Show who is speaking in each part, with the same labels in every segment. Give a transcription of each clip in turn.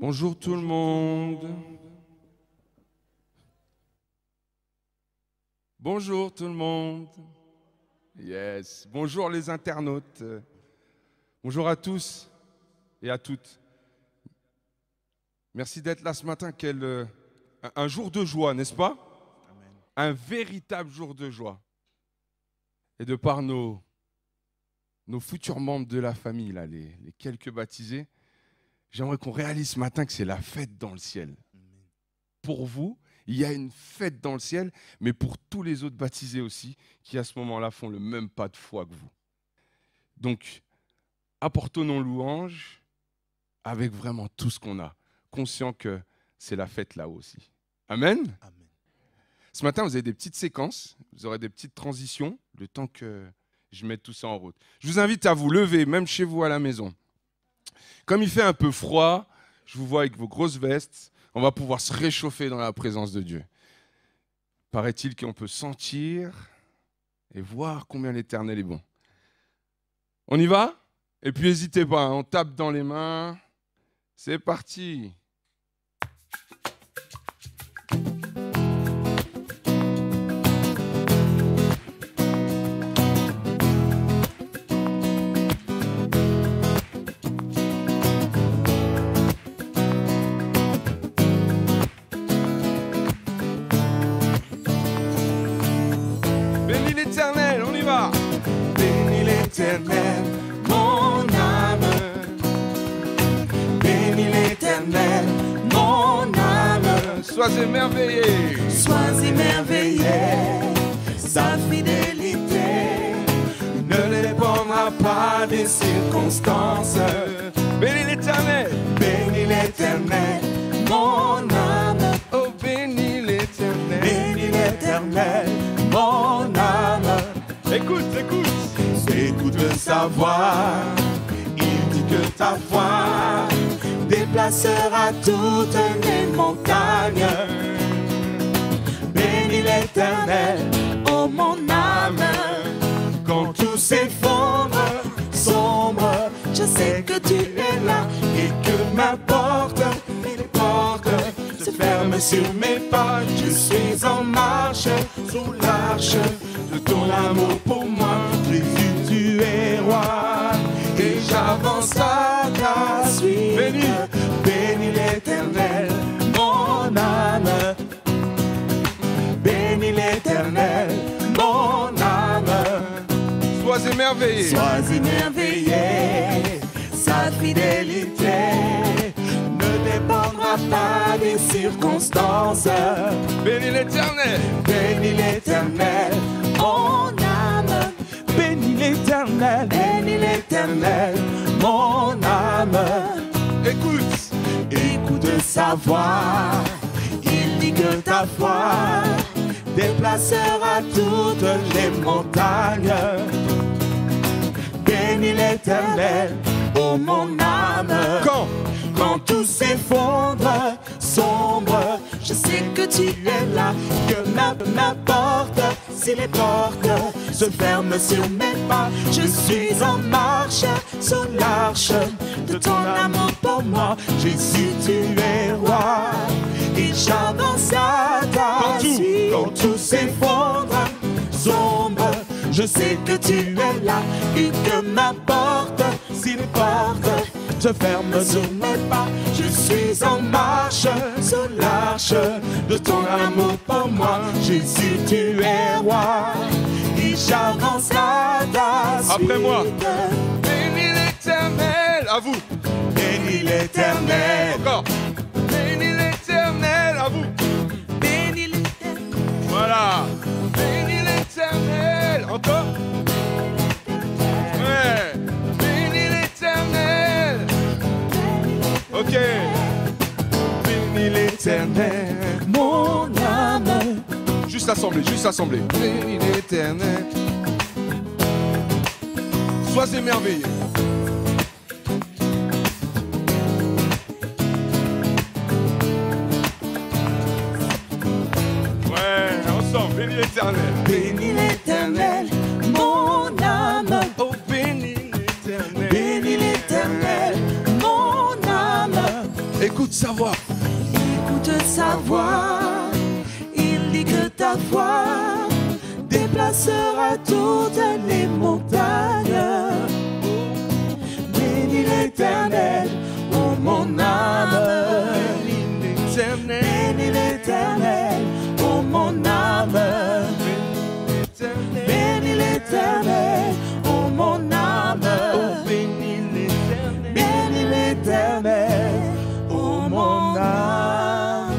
Speaker 1: Bonjour tout le monde. Bonjour tout le monde. Yes. Bonjour les internautes. Bonjour à tous et à toutes. Merci d'être là ce matin. Un jour de joie, n'est-ce pas? Amen. Un véritable jour de joie. Et de par nos futurs membres de la famille, là, les quelques baptisés, j'aimerais qu'on réalise ce matin que c'est la fête dans le ciel. Amen. Pour vous, il y a une fête dans le ciel, mais pour tous les autres baptisés aussi, qui à ce moment-là font le même pas de foi que vous. Donc, apportons nos louanges avec vraiment tout ce qu'on a, conscient que c'est la fête là-haut aussi. Amen. Amen. Ce matin, vous avez des petites séquences, vous aurez des petites transitions, le temps que je mette tout ça en route. Je vous invite à vous lever, même chez vous à la maison. Comme il fait un peu froid, je vous vois avec vos grosses vestes, on va pouvoir se réchauffer dans la présence de Dieu. Paraît-il qu'on peut sentir et voir combien l'Éternel est bon. On y va? Et puis n'hésitez pas, on tape dans les mains. C'est parti! Bénis l'Éternel, on y va! Bénis l'Éternel, mon âme. Bénis l'Éternel, mon âme. Sois émerveillé.
Speaker 2: Sois émerveillé, sa fidélité ne dépendra pas des circonstances.
Speaker 1: Bénis l'Éternel.
Speaker 2: Bénis l'Éternel, mon âme.
Speaker 1: Oh, bénis l'Éternel.
Speaker 2: Bénis l'Éternel, mon âme.
Speaker 1: Écoute, écoute.
Speaker 2: Écoute le savoir, il dit que ta foi déplacera toutes les montagnes. Bénis l'Éternel, oh mon âme. Quand tout s'effondre, sombre, je sais que tu es là et que ma porte, les portes se ferment sur mes pas. Je suis en marche sous l'arche de ton amour pour moi. Jésus, tu es roi et j'avance à ta suite. Bénis l'Éternel, mon âme. Bénis l'Éternel, mon âme.
Speaker 1: Sois émerveillé.
Speaker 2: Sois émerveillé, sa fidélité ne dépendra pas des circonstances.
Speaker 1: Bénis l'Éternel.
Speaker 2: Bénis l'Éternel, mon âme. Bénis l'Éternel, bénis l'Éternel, mon âme.
Speaker 1: Écoute.
Speaker 2: Écoute sa voix, il dit que ta foi déplacera toutes les montagnes. Bénis l'Éternel, oh mon âme. Quand tout s'effondre, sombre, je sais que tu es là, que ma porte, si les portes se ferment sur mes pas, je suis en marche sous l'arche de ton amour pour moi. Jésus, tu es roi et j'avance à ta suite. Quand tout s'effondre, sombre, je sais que tu es là et que ma porte, si les portes se ferment sur mes pas, je suis en marche sur l'arche de ton amour pour moi. Jésus, tu es roi et j'avance à ta suite.
Speaker 1: Après moi. Bénis l'Éternel. À vous.
Speaker 2: Bénis l'Éternel.
Speaker 1: Encore. Bénis l'Éternel. À vous.
Speaker 2: Bénis l'Éternel.
Speaker 1: Voilà. Bénis l'Éternel. Encore. Ouais. Bénis l'Éternel. Ok.
Speaker 2: Bénis l'Éternel, mon âme.
Speaker 1: Juste assemblée, juste assemblée. Bénis l'Éternel. Sois émerveillé. Ouais, ensemble. Bénis l'Éternel.
Speaker 2: Bénis l'Éternel, mon âme.
Speaker 1: Oh, bénis l'Éternel.
Speaker 2: Bénis l'Éternel, mon âme.
Speaker 1: Écoute. Écoute sa voix.
Speaker 2: Écoute sa voix. Il dit que ta voix déplacera toutes les montagnes. Bénis l'Éternel, ô mon âme. Bénis l'Éternel, ô mon âme. Bénis l'Éternel, ô mon âme. Bénis l'Éternel, ô mon âme.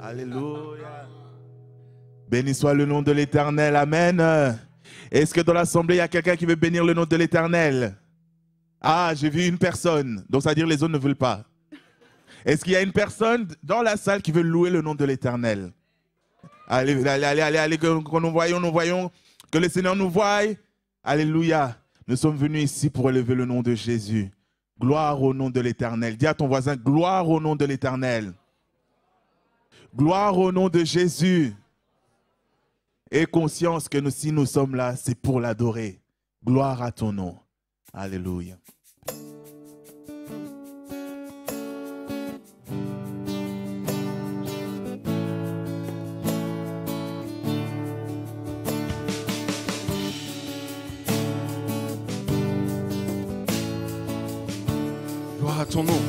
Speaker 3: Alléluia. Béni soit le nom de l'Éternel. Amen. Est-ce que dans l'assemblée, il y a quelqu'un qui veut bénir le nom de l'Éternel? Ah, j'ai vu une personne. Donc, ça veut dire que les autres ne veulent pas. Est-ce qu'il y a une personne dans la salle qui veut louer le nom de l'Éternel? Allez, allez, que nous voyons, que le Seigneur nous voie. Alléluia. Nous sommes venus ici pour élever le nom de Jésus. Gloire au nom de l'Éternel. Dis à ton voisin, gloire au nom de l'Éternel. Gloire au nom de Jésus. Et conscience que si nous sommes là, c'est pour l'adorer. Gloire à ton nom. Alléluia.
Speaker 1: Gloire à ton nom.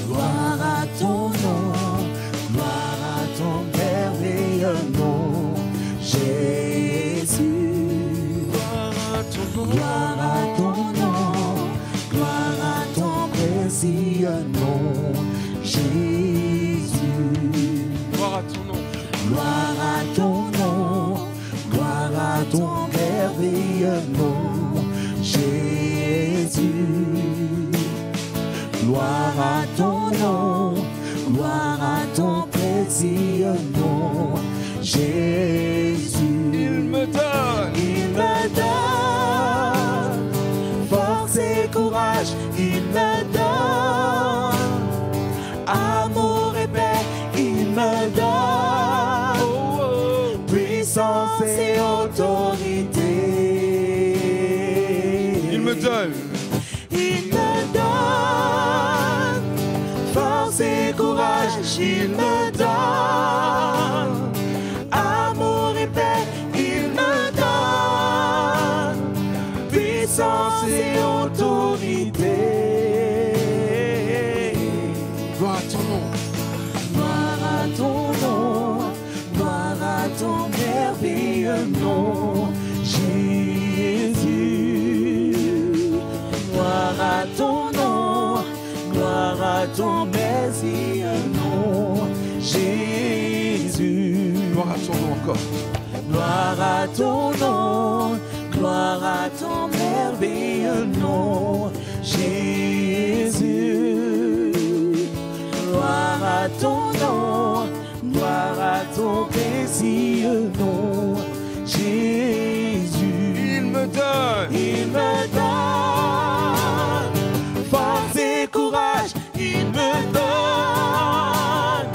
Speaker 2: Gloire à ton nom. Gloire à ton merveilleux nom, Jésus. Gloire à ton nom. Gloire à ton nom. Gloire à ton précieux nom, Jésus.
Speaker 1: Gloire à ton nom.
Speaker 2: Gloire à ton nom. Gloire à ton merveilleux nom, Jésus. Gloire à ton nom, gloire à ton précieux nom, Jésus.
Speaker 1: Il me
Speaker 2: donne force et courage, il me donne amour et paix, il me donne puissance et autorité.
Speaker 1: Il me donne.
Speaker 2: Il me donne force et courage, il me donne amour et paix, il me donne puissance et autorité.
Speaker 1: Gloire à ton nom.
Speaker 2: Gloire à ton nom, gloire à ton merveilleux nom, Jésus. Gloire à ton nom, gloire à ton merveilleux nom, Jésus.
Speaker 1: Gloire à ton nom encore.
Speaker 2: Gloire à ton nom, gloire à ton merveilleux nom, Jésus. Gloire à ton nom, gloire à ton précieux nom, Jésus.
Speaker 1: Il me donne.
Speaker 2: Il me donne force et courage, il me donne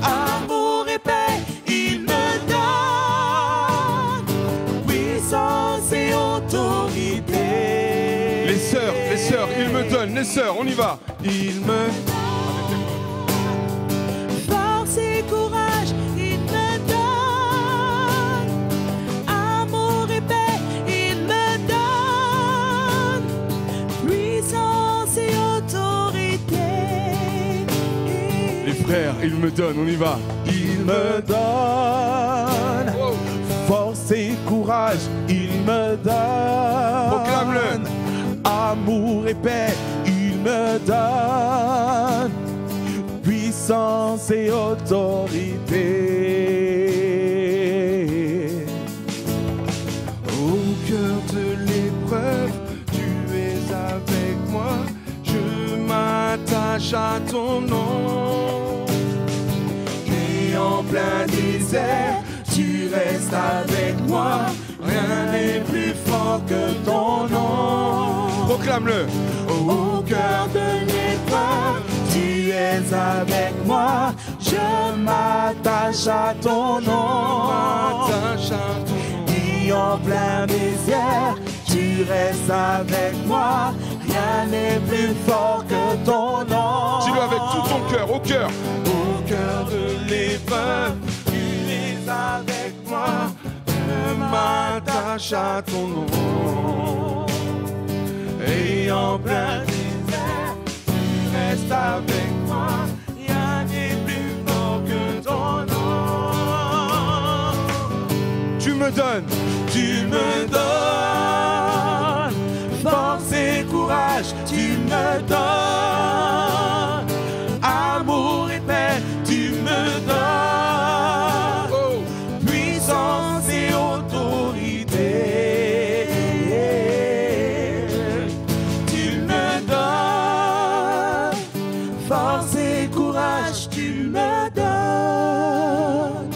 Speaker 2: amour et paix, il me donne puissance et autorité.
Speaker 1: Les sœurs, il me donne. Les sœurs, on y va. Il me
Speaker 2: Force et courage, il me donne amour et paix, il me donne puissance et autorité.
Speaker 1: Les frères, il me donne. On y va.
Speaker 3: Il me donne force et courage, il me donne
Speaker 1: Proclame-le.
Speaker 3: amour et paix, il me donne puissance et autorité.
Speaker 1: Au cœur de l'épreuve, tu es avec moi. Je m'attache à ton nom.
Speaker 2: Et en plein désert, tu restes avec moi. Rien n'est plus fort que ton nom.
Speaker 1: Proclame-le.
Speaker 2: Au cœur de l'épreuve, tu es avec moi. Je m'attache à ton nom.
Speaker 1: M'attache à ton nom.
Speaker 2: Et en plein désert, tu restes avec moi. rien n'est plus fort que ton nom.
Speaker 1: Dis-le avec tout ton cœur, au cœur.
Speaker 2: Au cœur de l'épreuve, tu es avec moi. Je m'attache à ton nom. Et en plein désert, tu restes avec moi. Rien n'est plus fort que ton nom.
Speaker 1: Tu me donnes
Speaker 2: force et courage, tu me donnes amour et paix, tu me donnes puissance et autorité. Tu me donnes force et courage, tu me donnes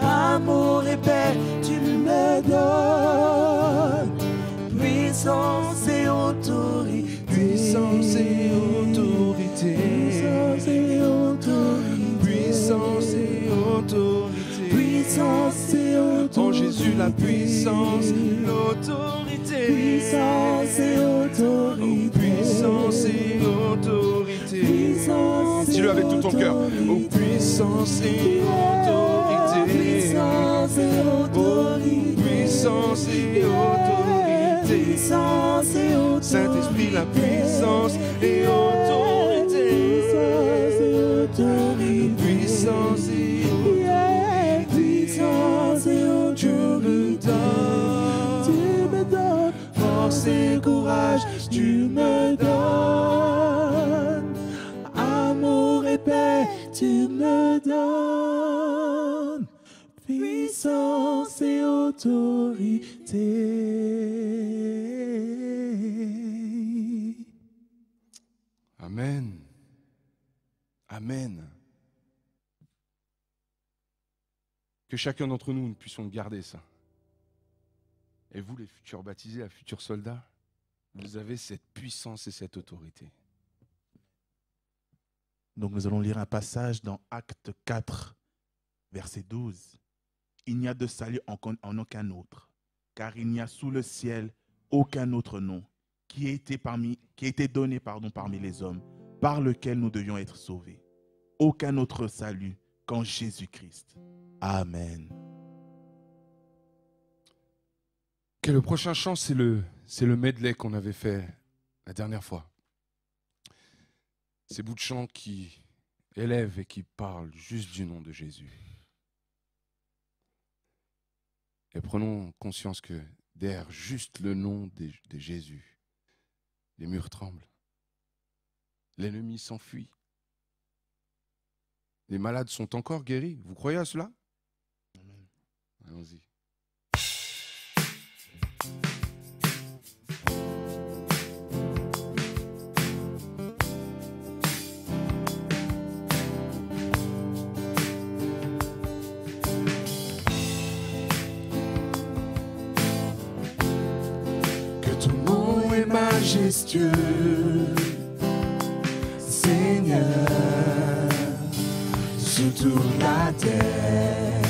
Speaker 2: amour et paix, tu me donnes puissance et autorité.
Speaker 1: puissance et autorité.
Speaker 2: Puissance et autorité.
Speaker 1: Puissance et autorité.
Speaker 2: Puissance et autorité.
Speaker 1: En Jésus, la puissance, l'autorité.
Speaker 2: Puissance et autorité.
Speaker 1: Puissance et autorité.
Speaker 2: Puissance et
Speaker 1: Dis-le avec tout ton cœur. Oh, puissance et autorité.
Speaker 2: Puissance et autorité.
Speaker 1: Puissance et autorité.
Speaker 2: Puissance et autorité.
Speaker 1: Saint-Esprit, la puissance et autorité.
Speaker 2: Puissance et autorité.
Speaker 1: Puissance et autorité.
Speaker 2: Tu me donnes force et courage. Tu me donnes amour et paix. Tu me donnes puissance et autorité.
Speaker 1: Amen. Amen. Que chacun d'entre nous, nous puissions garder ça. Et vous, les futurs baptisés, les futurs soldats, vous avez cette puissance et cette autorité.
Speaker 3: Donc nous allons lire un passage dans Actes 4, verset 12. Il n'y a de salut en aucun autre, car il n'y a sous le ciel aucun autre nom qui ait été donné parmi les hommes, par lequel nous devions être sauvés. Aucun autre salut qu'en Jésus-Christ. Amen.
Speaker 1: Okay, le prochain chant, c'est le medley qu'on avait fait la dernière fois. Ces bouts de chant qui élèvent et qui parlent juste du nom de Jésus. Et prenons conscience que derrière juste le nom de Jésus, les murs tremblent. L'ennemi s'enfuit. Les malades sont encore guéris. Vous croyez à cela? Amen. Allons-y.
Speaker 2: Majestueux, Seigneur, sur toute la terre.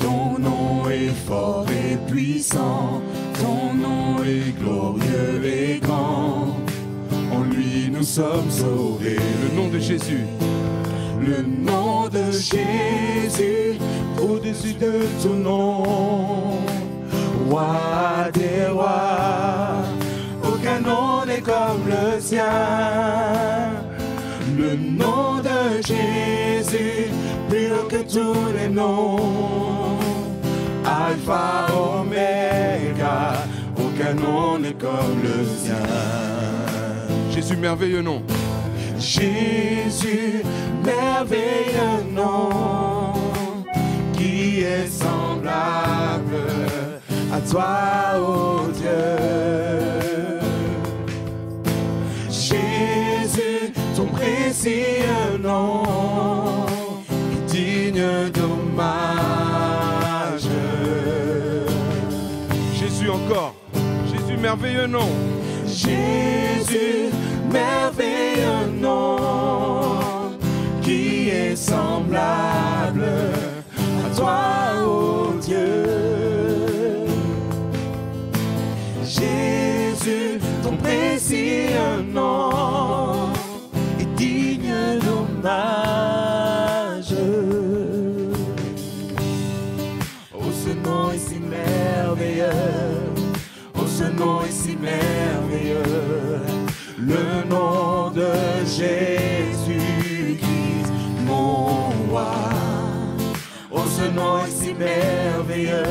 Speaker 2: Ton nom est fort et puissant, ton nom est glorieux et grand. En lui nous sommes sauvés.
Speaker 1: Le nom de Jésus.
Speaker 2: Le nom de Jésus, au-dessus de tout nom. Roi des rois, aucun nom n'est comme le sien. Le nom de Jésus, plus haut que tous les noms. Alpha, Oméga, aucun nom n'est comme le sien.
Speaker 1: Jésus, merveilleux nom.
Speaker 2: Jésus, merveilleux nom, qui est semblable à toi, ô Dieu. Jésus, ton précieux nom, est digne d'hommage.
Speaker 1: Jésus encore. Jésus, merveilleux nom.
Speaker 2: Jésus, merveilleux nom, qui est semblable à toi, ô Dieu. Jésus, ton précieux nom est digne d'hommage. Oh, ce nom est si merveilleux, oh, ce nom est si merveilleux, le nom de Jésus-Christ, mon roi. Oh, ce nom est si merveilleux,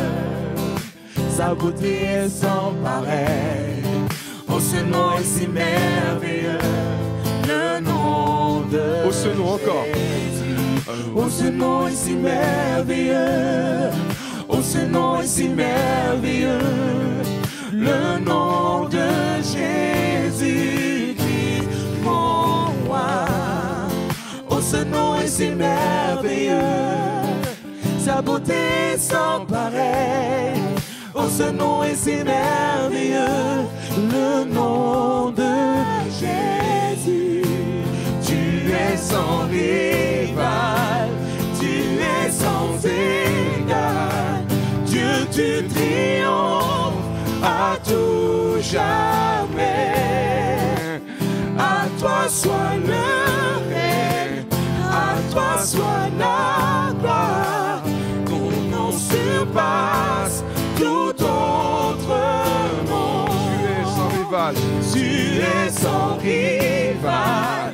Speaker 2: sa beauté est sans pareil. Oh, ce nom est si merveilleux, le nom de
Speaker 1: Oh, ce nom encore.
Speaker 2: Jésus. Oh, ce nom est si merveilleux, oh, ce nom est si merveilleux, le nom de Jésus-Christ, mon roi. Oh, ce nom est si merveilleux, sa beauté est sans pareil. Oh, ce nom est si merveilleux, le nom de Jésus. Tu es sans rival, tu es sans égal. Dieu, tu triomphes à tout jamais. À toi soit le règne, à toi soit la gloire. Ton nom surpasse tout autre nom.
Speaker 1: Tu es sans rival.
Speaker 2: Tu es sans rival,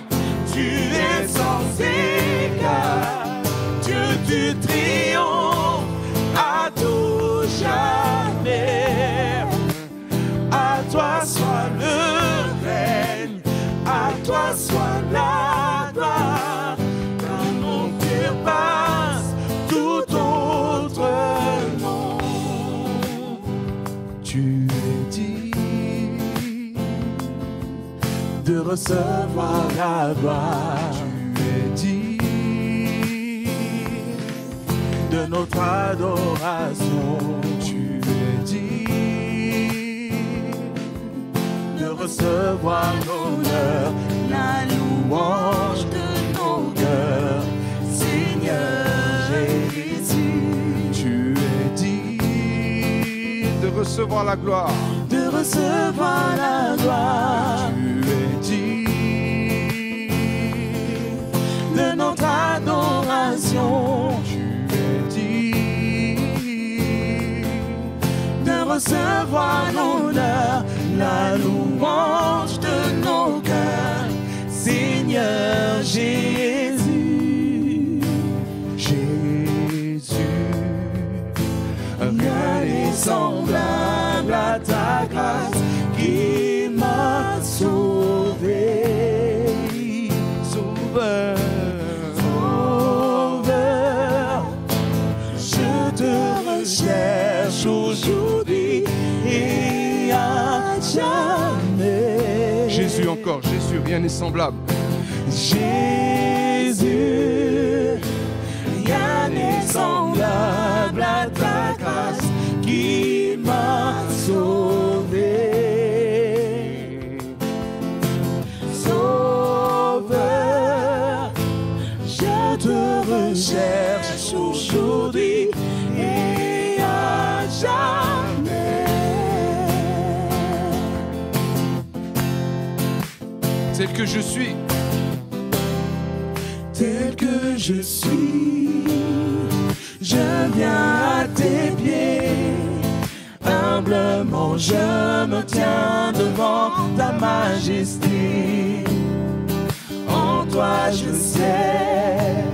Speaker 2: tu es sans égal. Dieu, tu triomphes à tout jamais. À toi soit le règne, à toi soit la gloire. Ton nom surpasse tout autre nom. Tu es digne de recevoir la gloire. Tu es digne de notre adoration. Tu es digne de recevoir l'honneur, la louange de nos cœurs, Seigneur Jésus.
Speaker 1: Tu es digne de recevoir la gloire.
Speaker 2: De recevoir la gloire.
Speaker 1: Tu es digne
Speaker 2: de notre adoration.
Speaker 1: Tu es digne
Speaker 2: de recevoir l'honneur, la louange de nos cœurs, Seigneur Jésus. Jésus, rien n'est semblable à ta grâce qui m'a sauvé. Sauveur, Sauveur, je te recherche aujourd'hui et à jamais.
Speaker 1: Jésus encore, Jésus, rien n'est semblable.
Speaker 2: Jésus, rien n'est semblable à ta grâce qui m'a sauvé. Sauveur, je te recherche aujourd'hui et à jamais.
Speaker 1: Tel que je suis,
Speaker 2: tel que je suis, je viens à tes pieds. Humblement je me tiens devant ta majesté. En toi je sais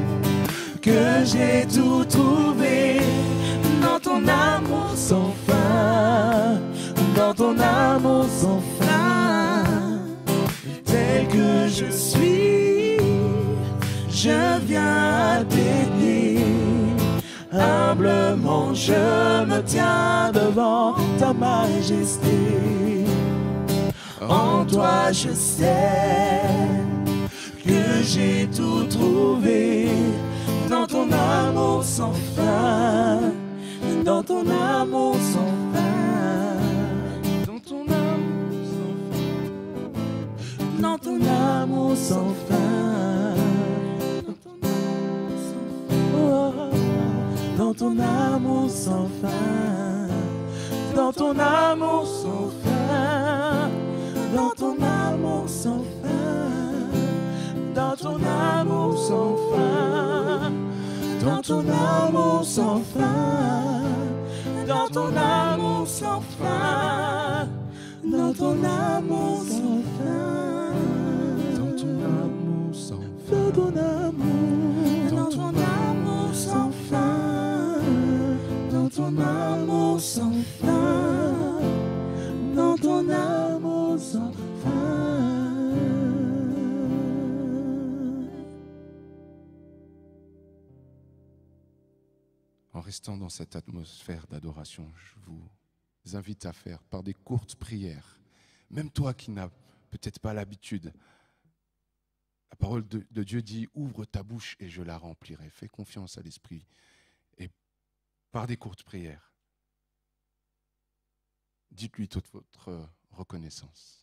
Speaker 2: que j'ai tout trouvé dans ton amour sans fin, dans ton amour sans fin. Tel que je suis, je viens à tes pieds. Humblement je me tiens devant ta majesté. En toi je sais que j'ai tout trouvé dans ton amour sans fin, dans ton amour sans fin, dans ton amour sans fin, dans ton amour sans fin, dans ton amour sans fin, dans ton amour sans fin. dans ton amour sans fin, dans ton amour sans fin, dans ton amour sans fin, dans ton amour sans fin, dans ton amour sans fin,
Speaker 1: Dans ton amour sans fin.
Speaker 2: dans ton amour, dans ton amour sans fin, dans ton amour sans fin, dans ton amour sans fin.
Speaker 1: En restant dans cette atmosphère d'adoration, je vous invite à faire par des courtes prières. Même toi qui n'as peut-être pas l'habitude. La parole de Dieu dit « Ouvre ta bouche et je la remplirai ». Fais confiance à l'Esprit. Et par des courtes prières, dites-lui toute votre reconnaissance.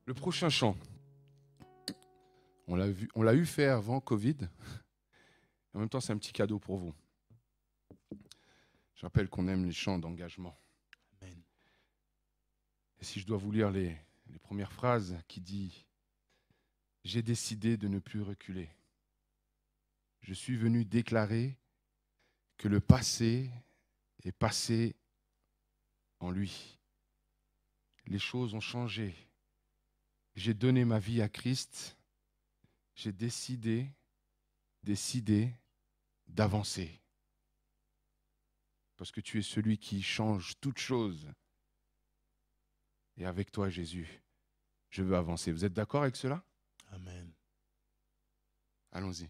Speaker 1: Le prochain chant, on l'a eu fait avant Covid. En même temps, c'est un petit cadeau pour vous. Je rappelle qu'on aime les chants d'engagement.
Speaker 3: Amen.
Speaker 1: Et si je dois vous lire les premières phrases qui dit « J'ai décidé de ne plus reculer. Je suis venu déclarer que le passé est passé en lui. Les choses ont changé. J'ai donné ma vie à Christ. J'ai décidé d'avancer. Parce que tu es celui qui change toutes choses. Et avec toi, Jésus, je veux avancer. Vous êtes d'accord avec cela?
Speaker 3: Amen.
Speaker 1: Allons-y.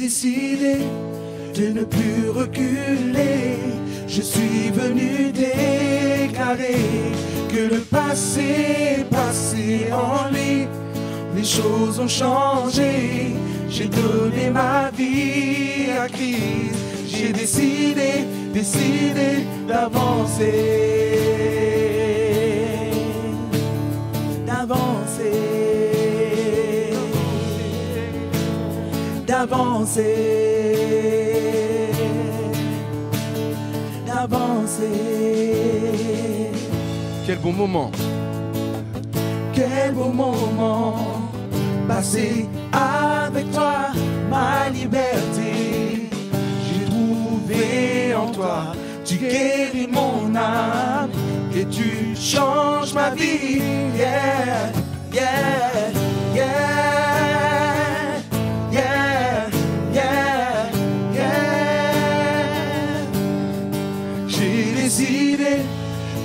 Speaker 2: décidé de ne plus reculer. Je suis venu déclarer que le passé est passé en lui. Les choses ont changé, j'ai donné ma vie à Christ. J'ai décidé d'avancer, d'avancer.
Speaker 1: Quel beau moment.
Speaker 2: Quel beau moment passé avec toi, ma liberté. J'ai trouvé en toi, tu guéris mon âme et tu changes ma vie. Yeah, yeah, yeah, yeah, yeah, yeah. J'ai décidé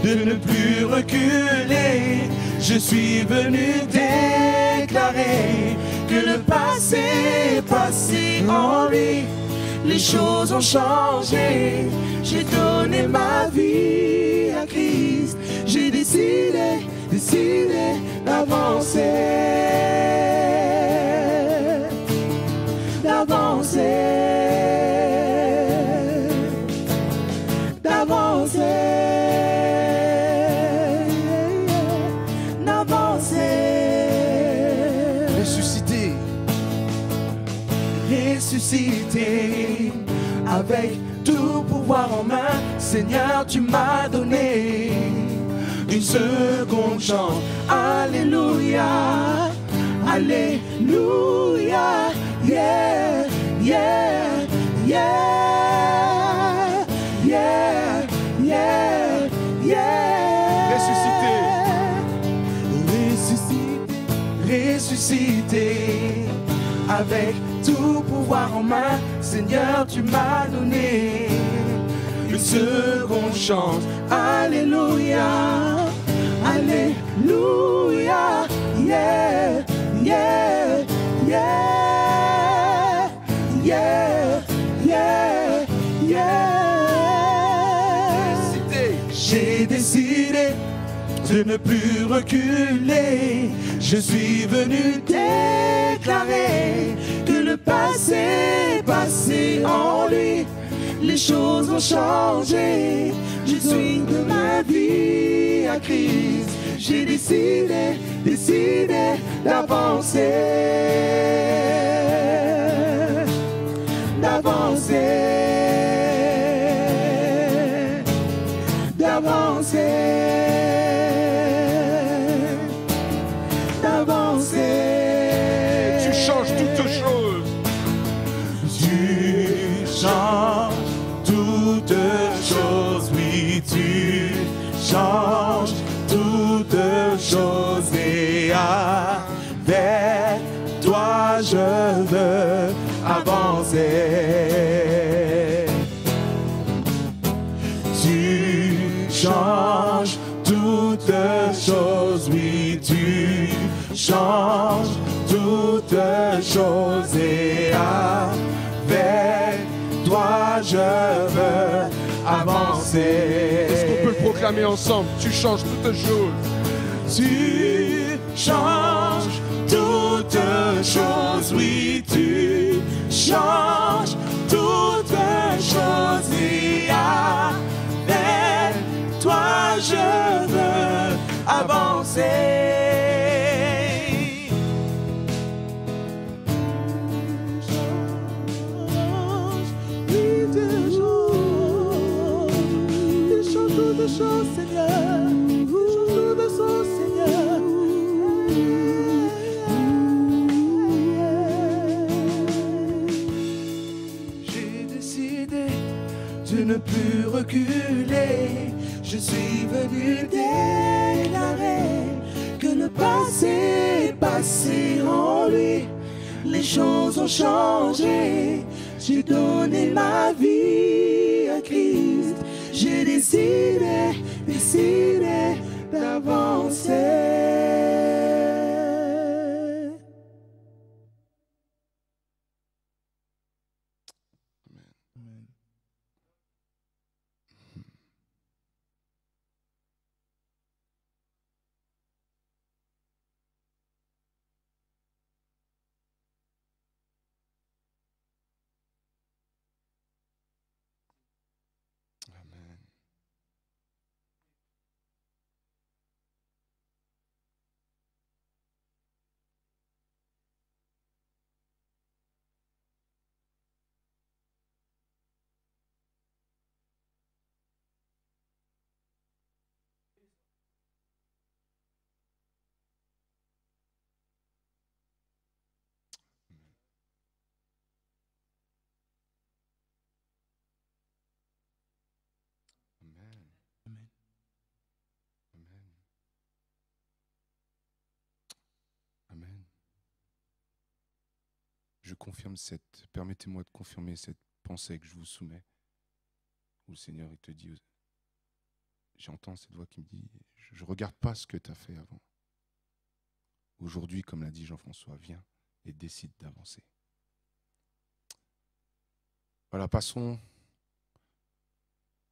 Speaker 2: de ne plus reculer. Je suis venu déclarer que le passé est passé en lui. Les choses ont changé, j'ai donné ma vie à Christ. J'ai décidé d'avancer, ressuscité, avec tout pouvoir en main. Seigneur, tu m'as donné une seconde chance. Alléluia, alléluia, yeah, yeah, yeah, yeah, yeah, yeah. Ressuscité, avec tout pouvoir en main. Seigneur, tu m'as donné une seconde chance. Alléluia, alléluia, yeah, yeah, yeah, yeah, yeah, yeah. J'ai décidé de ne plus reculer. Je suis venu déclarer que le passé est passé en lui. Les choses ont changé, je suis de ma vie à Christ. J'ai décidé d'avancer,
Speaker 1: Tu changes toutes choses.
Speaker 2: Tu changes toutes choses, oui, tu changes toutes choses. Et avec toi, je veux avancer. Tu changes toutes choses, oui, tu changes toutes choses. Et avec toi, je veux avancer.
Speaker 1: Est-ce qu'on peut le proclamer ensemble? Tu changes toutes choses.
Speaker 2: Tu changes toutes choses, oui, tu changes toutes choses. Et avec toi, je veux avancer. Toutes choses, Seigneur, toutes choses, Seigneur. J'ai décidé de ne plus reculer. Je suis venu déclarer que le passé est passé en lui. Les choses ont changé. J'ai donné ma vie à Christ. J'ai décidé d'avancer.
Speaker 1: je confirme permettez-moi de confirmer cette pensée que je vous soumets, où le Seigneur il te dit, j'entends cette voix qui me dit, je ne regarde pas ce que tu as fait avant. Aujourd'hui, comme l'a dit Jean-François, viens et décide d'avancer. Voilà, passons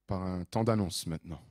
Speaker 1: par un temps d'annonce maintenant.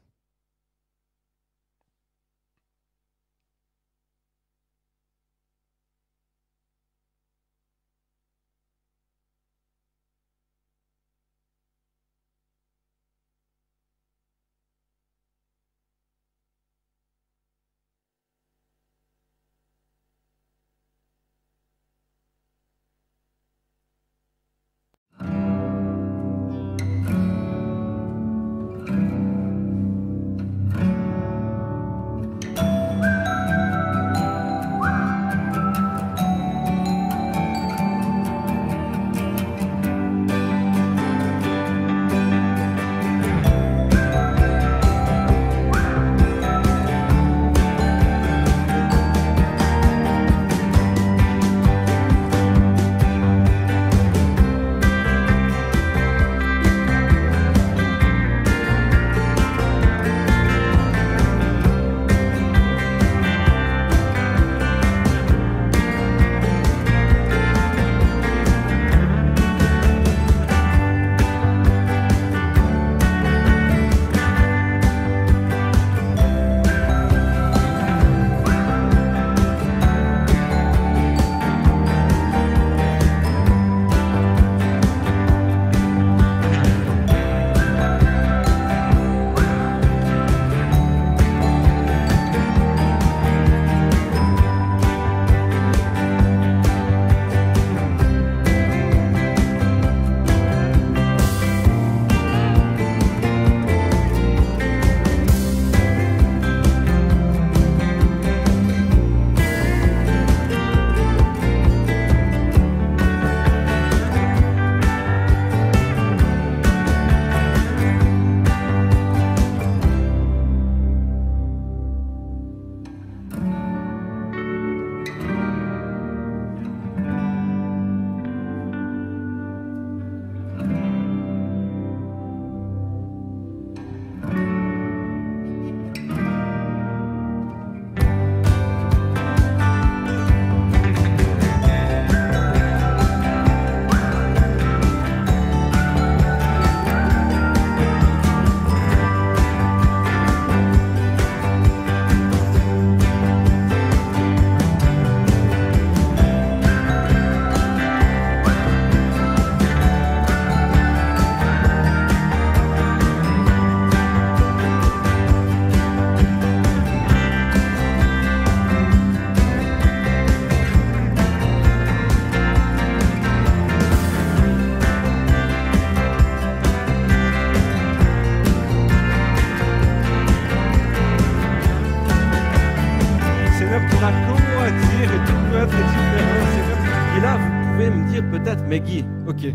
Speaker 4: peut-être, mais Guy, ok,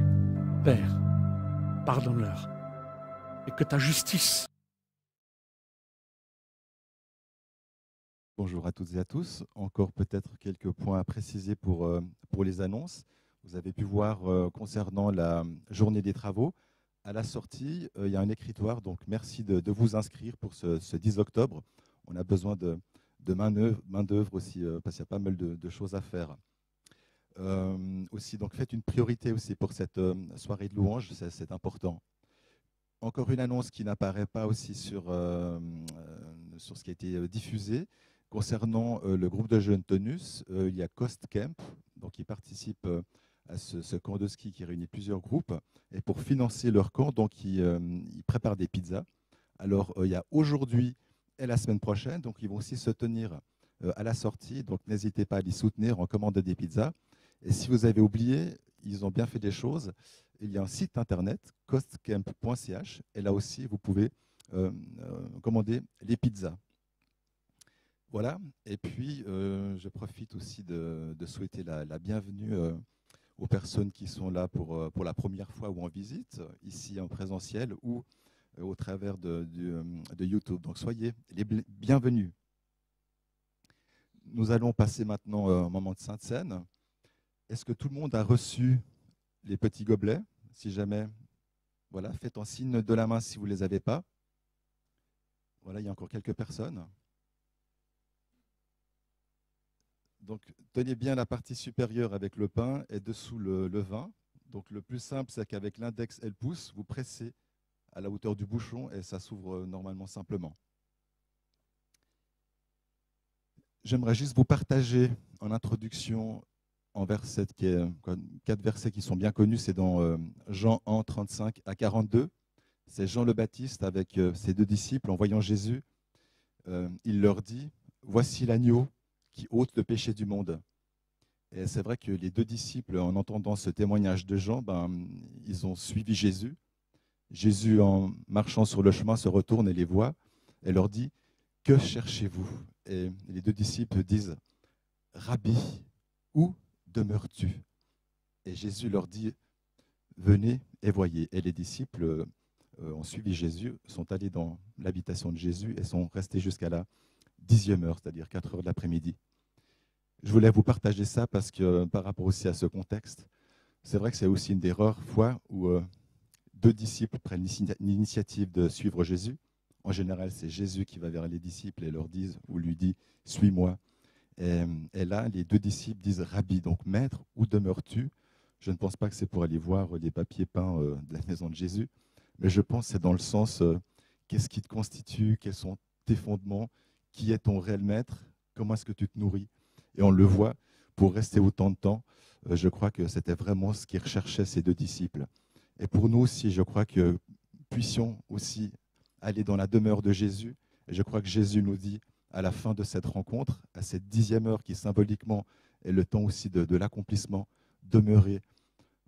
Speaker 4: Père, pardonne-leur. Et que ta justice.
Speaker 5: Bonjour à toutes et à tous. Encore peut-être quelques points à préciser pour les annonces. Vous avez pu voir concernant la journée des travaux, à la sortie, il y a un écritoire, donc merci de vous inscrire pour ce 10 octobre. On a besoin de main-d'œuvre aussi, parce qu'il y a pas mal de choses à faire. Aussi, donc faites une priorité aussi pour cette soirée de louange, c'est important. Encore une annonce qui n'apparaît pas aussi sur ce qui a été diffusé. Concernant le groupe de jeunes Tonus, il y a Coast Camp, donc qui participe à ce camp de ski qui réunit plusieurs groupes. Et pour financer leur camp, donc ils préparent des pizzas. Alors, il y a aujourd'hui et la semaine prochaine, donc ils vont aussi se tenir à la sortie. Donc, n'hésitez pas à les soutenir en commandant des pizzas. Et si vous avez oublié, ils ont bien fait des choses. Il y a un site internet, coastcamp.ch, et là aussi, vous pouvez commander les pizzas. Voilà, et puis je profite aussi de souhaiter la bienvenue aux personnes qui sont là pour la première fois ou en visite, ici en présentiel ou au travers de YouTube. Donc soyez les bienvenus. Nous allons passer maintenant un moment de Sainte Seine. Est-ce que tout le monde a reçu les petits gobelets? Si jamais, voilà, faites en signe de la main si vous ne les avez pas. Voilà, il y a encore quelques personnes. Donc, tenez bien la partie supérieure avec le pain et dessous le vin. Donc, le plus simple, c'est qu'avec l'index et le pouce, vous pressez à la hauteur du bouchon et ça s'ouvre normalement simplement. J'aimerais juste vous partager en introduction en verset qui est, 4 versets qui sont bien connus. C'est dans Jean 1, 35 à 42. C'est Jean le Baptiste avec ses 2 disciples en voyant Jésus. Il leur dit « Voici l'agneau qui ôte le péché du monde ». Et c'est vrai que les 2 disciples, en entendant ce témoignage de Jean, ils ont suivi Jésus. Jésus, en marchant sur le chemin, se retourne et les voit et leur dit « Que cherchez-vous » Et les 2 disciples disent « Rabbi, où demeures-tu » Et Jésus leur dit « Venez et voyez ». Et les disciples ont suivi Jésus, sont allés dans l'habitation de Jésus et sont restés jusqu'à la 10e heure, c'est-à-dire 4 heures de l'après-midi. Je voulais vous partager ça parce que par rapport aussi à ce contexte, c'est vrai que c'est aussi une des rares fois où 2 disciples prennent l'initiative de suivre Jésus. En général, c'est Jésus qui va vers les disciples et leur dit ou lui dit « Suis-moi ». Et là, les 2 disciples disent « Rabbi », donc « Maître, où demeures-tu » Je ne pense pas que c'est pour aller voir les papiers peints de la maison de Jésus, mais je pense que c'est dans le sens qu'est-ce qui te constitue, quels sont tes fondements, qui est ton réel maître, comment est-ce que tu te nourris. Et on le voit, pour rester autant de temps, je crois que c'était vraiment ce qu'ils recherchaient ces 2 disciples. Et pour nous aussi, je crois que puissions aussi aller dans la demeure de Jésus. Et je crois que Jésus nous dit, à la fin de cette rencontre, à cette 10e heure qui symboliquement est le temps aussi de l'accomplissement, demeurez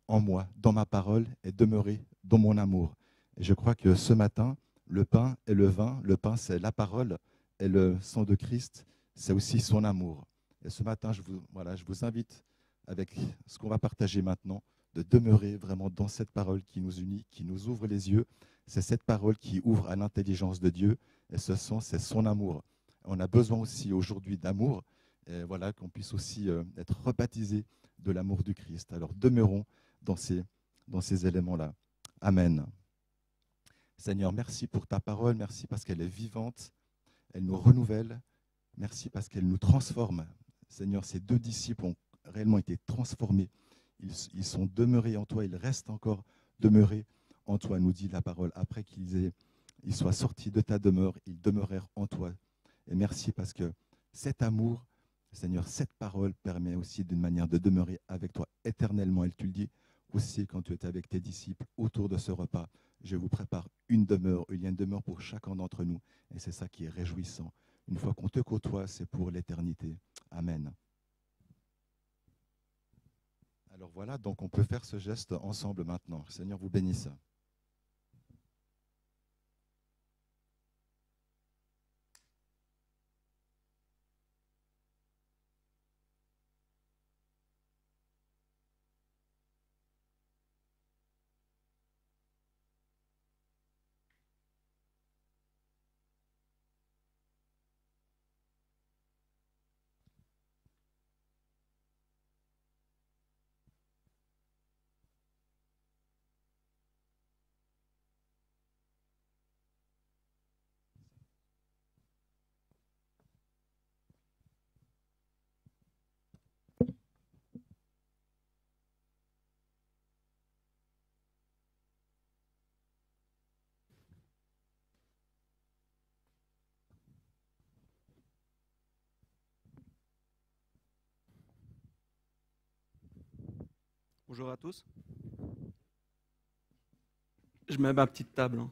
Speaker 5: en moi, dans ma parole, et demeurez dans mon amour. Et je crois que ce matin, le pain et le vin, le pain c'est la parole, et le sang de Christ, c'est aussi son amour. Et ce matin, je vous invite, avec ce qu'on va partager maintenant, de demeurer vraiment dans cette parole qui nous unit, qui nous ouvre les yeux. C'est cette parole qui ouvre à l'intelligence de Dieu, et ce sang, c'est son amour. On a besoin aussi aujourd'hui d'amour, et voilà, qu'on puisse aussi être rebaptisé de l'amour du Christ. Alors demeurons dans ces éléments-là. Amen. Seigneur, merci pour ta parole, merci parce qu'elle est vivante, elle nous renouvelle, merci parce qu'elle nous transforme. Seigneur, ces 2 disciples ont réellement été transformés. Ils sont demeurés en toi, ils restent encore demeurés en toi, nous dit la parole. Après qu'ils soient sortis de ta demeure, ils demeurèrent en toi. Et merci parce que cet amour, Seigneur, cette parole permet aussi d'une manière de demeurer avec toi éternellement. Et tu le dis aussi quand tu étais avec tes disciples autour de ce repas. Je vous prépare une demeure, il y a une demeure pour chacun d'entre nous. Et c'est ça qui est réjouissant. Une fois qu'on te côtoie, c'est pour l'éternité. Amen. Alors voilà, donc on peut faire ce geste ensemble maintenant. Le Seigneur vous bénisse.
Speaker 6: Bonjour à tous. Je mets ma petite table.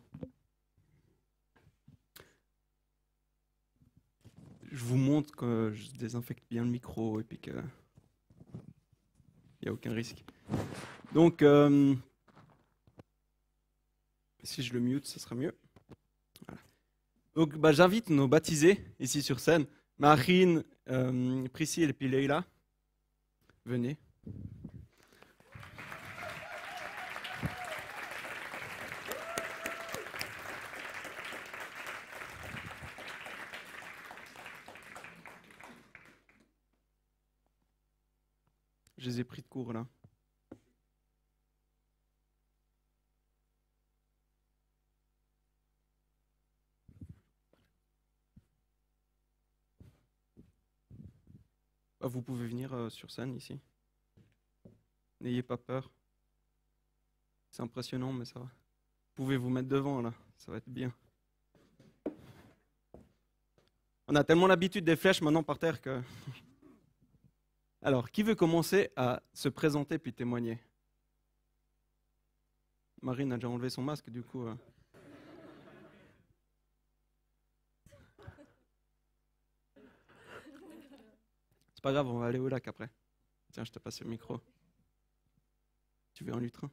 Speaker 6: Je vous montre que je désinfecte bien le micro et puis qu'il n'y a aucun risque. Donc, si je le mute, ce sera mieux. Voilà. Donc, j'invite nos baptisés ici sur scène, Marine, Priscille et puis Leïla. Venez. Je les ai pris de court là. Bah, vous pouvez venir sur scène ici. N'ayez pas peur. C'est impressionnant, mais ça va. Vous pouvez vous mettre devant là, ça va être bien. On a tellement l'habitude des flèches maintenant par terre que... Alors, qui veut commencer à se présenter puis témoigner? Marine a déjà enlevé son masque, du coup. C'est pas grave, on va aller au lac après. Tiens, je te passe le micro. Tu veux un lutrin?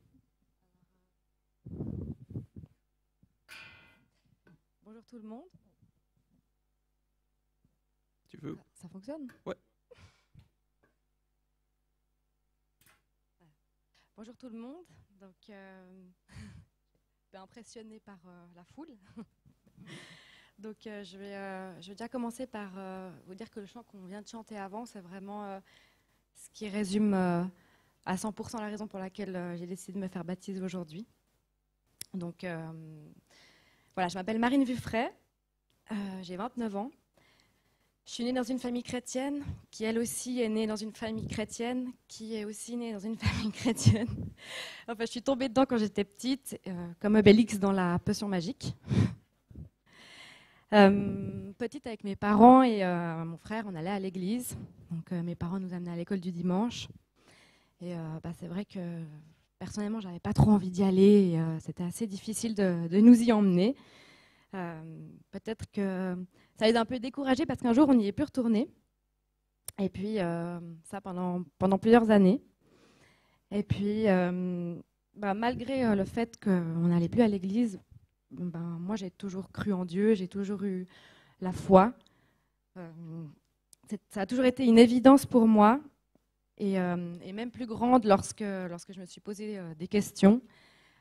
Speaker 7: Bonjour tout le monde.
Speaker 6: Tu veux?
Speaker 7: Ça fonctionne?
Speaker 6: Ouais.
Speaker 7: Bonjour tout le monde. Donc, impressionnée par la foule. Donc, je vais déjà commencer par vous dire que le chant qu'on vient de chanter avant, c'est vraiment ce qui résume à 100% la raison pour laquelle j'ai décidé de me faire baptiser aujourd'hui. Donc, voilà, je m'appelle Marine Vuffray, j'ai 29 ans. Je suis née dans une famille chrétienne, qui elle aussi est née dans une famille chrétienne, qui est aussi née dans une famille chrétienne. Enfin, je suis tombée dedans quand j'étais petite, comme Obélix dans la potion magique. Petite avec mes parents et mon frère, on allait à l'église. Donc mes parents nous amenaient à l'école du dimanche. Et c'est vrai que personnellement, j'avais pas trop envie d'y aller. Et, c'était assez difficile de nous y emmener. Peut-être que ça les a un peu découragés parce qu'un jour, on n'y est plus retourné. Et puis, ça pendant plusieurs années. Et puis, malgré le fait qu'on n'allait plus à l'église, moi, j'ai toujours cru en Dieu, j'ai toujours eu la foi. Ça a toujours été une évidence pour moi. Et même plus grande lorsque je me suis posé des questions.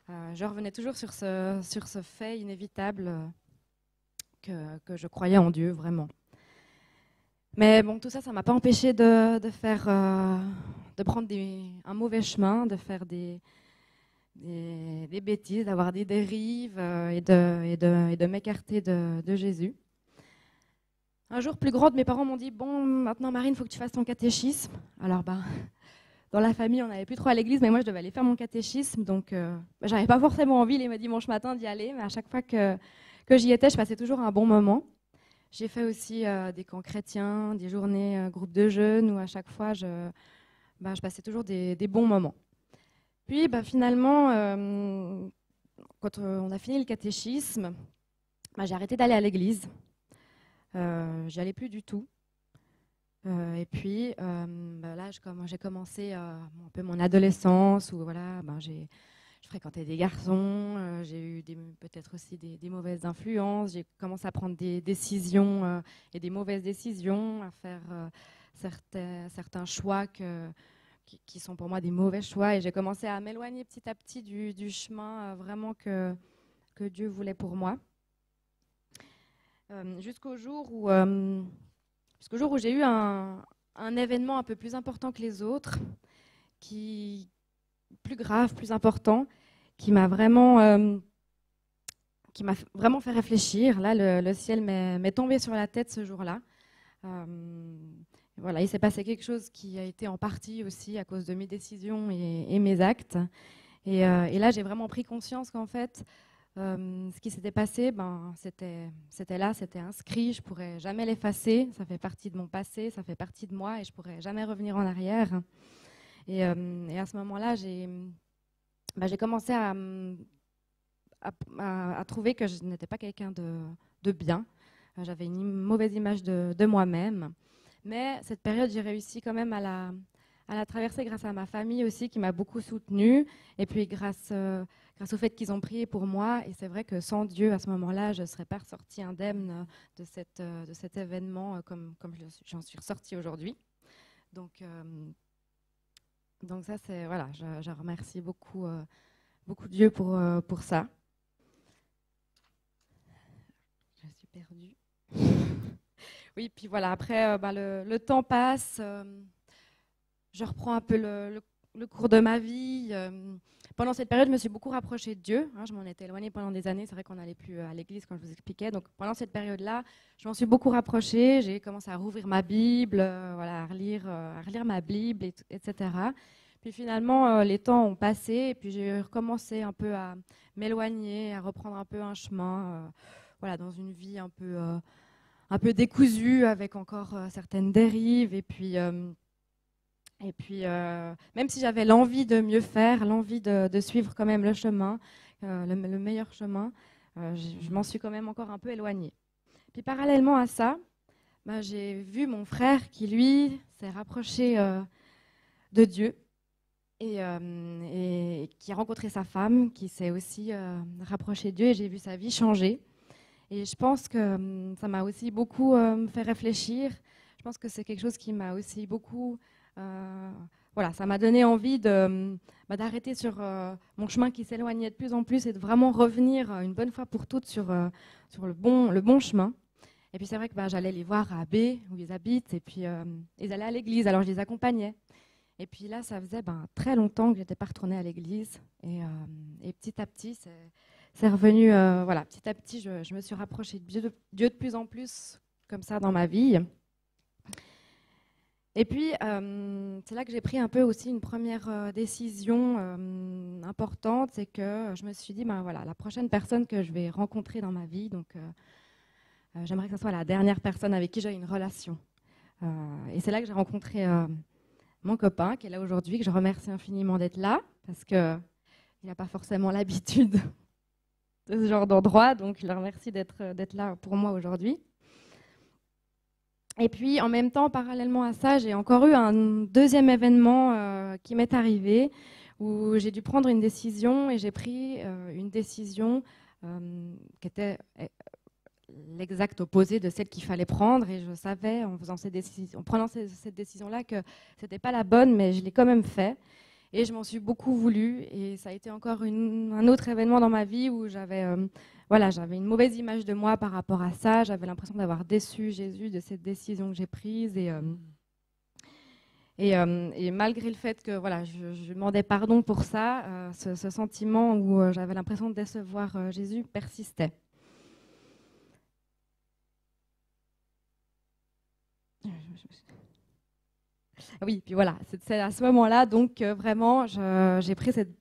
Speaker 7: Je revenais toujours sur ce fait inévitable que je croyais en Dieu, vraiment. Mais bon, tout ça, ça ne m'a pas empêché de prendre un mauvais chemin, de faire des bêtises, d'avoir des dérives et de m'écarter de Jésus. Un jour, plus grande, mes parents m'ont dit « Bon, maintenant, Marine, il faut que tu fasses ton catéchisme. » Alors, dans la famille, on n'allait plus trop à l'église, mais moi, je devais aller faire mon catéchisme. Donc, je n'avais pas forcément envie les dimanches matins d'y aller, mais à chaque fois que j'y étais, je passais toujours un bon moment. J'ai fait aussi des camps chrétiens, des journées groupe de jeunes, où à chaque fois, je passais toujours des bons moments. Puis, finalement, quand on a fini le catéchisme, j'ai arrêté d'aller à l'église. J'y allais plus du tout. Et puis, là, j'ai commencé un peu mon adolescence, où voilà, je fréquentais des garçons, j'ai eu peut-être aussi des mauvaises influences, j'ai commencé à prendre des décisions et des mauvaises décisions, à faire certains choix qui sont pour moi des mauvais choix, et j'ai commencé à m'éloigner petit à petit du chemin vraiment que Dieu voulait pour moi. Jusqu'au jour où j'ai eu un événement un peu plus important que les autres, plus grave, plus important, qui m'a vraiment fait réfléchir. Là, le ciel m'est tombé sur la tête ce jour-là. Voilà, il s'est passé quelque chose qui a été en partie aussi à cause de mes décisions et mes actes. Et là, j'ai vraiment pris conscience qu'en fait, ce qui s'était passé, c'était là, c'était inscrit, je ne pourrais jamais l'effacer, ça fait partie de mon passé, ça fait partie de moi et je ne pourrais jamais revenir en arrière. Et à ce moment-là, j'ai commencé à trouver que je n'étais pas quelqu'un de bien. J'avais une mauvaise image de moi-même. Mais cette période, j'ai réussi quand même à la traverser grâce à ma famille aussi, qui m'a beaucoup soutenue. Et puis grâce au fait qu'ils ont prié pour moi. Et c'est vrai que sans Dieu, à ce moment-là, je ne serais pas ressortie indemne de cet événement comme j'en suis ressortie aujourd'hui. Donc ça, c'est voilà, je remercie beaucoup Dieu pour ça. Je suis perdue. Oui, puis voilà, après, le temps passe. je reprends un peu le cours de ma vie. Pendant cette période, je me suis beaucoup rapprochée de Dieu. Je m'en étais éloignée pendant des années. C'est vrai qu'on n'allait plus à l'église, quand je vous expliquais. Donc, pendant cette période-là, je m'en suis beaucoup rapprochée. J'ai commencé à rouvrir ma Bible, voilà, à relire ma Bible, etc. Puis finalement, les temps ont passé. Et puis, j'ai recommencé un peu à m'éloigner, à reprendre un peu un chemin, voilà, dans une vie un peu décousue, avec encore certaines dérives. Et puis, même si j'avais l'envie de mieux faire, l'envie de suivre quand même le chemin, le meilleur chemin, je m'en suis quand même encore un peu éloignée. Puis parallèlement à ça, j'ai vu mon frère qui, lui, s'est rapproché de Dieu et qui a rencontré sa femme, qui s'est aussi rapproché de Dieu, et j'ai vu sa vie changer. Et je pense que ça m'a aussi beaucoup fait réfléchir. Je pense que c'est quelque chose qui m'a aussi beaucoup... voilà, ça m'a donné envie d'arrêter sur mon chemin qui s'éloignait de plus en plus et de vraiment revenir une bonne fois pour toutes sur le bon chemin. Et puis c'est vrai que j'allais les voir à B, où ils habitent, et puis ils allaient à l'église, alors je les accompagnais. Et puis là, ça faisait très longtemps que je n'étais pas retournée à l'église. Et petit à petit, c'est revenu, voilà, petit à petit, je me suis rapprochée de Dieu de plus en plus, comme ça, dans ma vie. Et puis, c'est là que j'ai pris un peu aussi une première décision importante, c'est que je me suis dit, voilà, la prochaine personne que je vais rencontrer dans ma vie, donc j'aimerais que ce soit la dernière personne avec qui j'ai une relation. Et c'est là que j'ai rencontré mon copain, qui est là aujourd'hui, que je remercie infiniment d'être là, parce qu'il n'a pas forcément l'habitude de ce genre d'endroit, donc je le remercie d'être là pour moi aujourd'hui. Et puis, en même temps, parallèlement à ça, j'ai encore eu un deuxième événement qui m'est arrivé, où j'ai dû prendre une décision, et j'ai pris une décision qui était l'exact opposé de celle qu'il fallait prendre. Et je savais, en prenant cette décision-là, que ce n'était pas la bonne, mais je l'ai quand même fait. Et je m'en suis beaucoup voulu. Et ça a été encore un autre événement dans ma vie où j'avais une mauvaise image de moi par rapport à ça. J'avais l'impression d'avoir déçu Jésus de cette décision que j'ai prise. Et malgré le fait que je demandais pardon pour ça, ce sentiment où j'avais l'impression de décevoir Jésus persistait. Oui, puis voilà, c'est à ce moment-là, donc vraiment, j'ai pris cette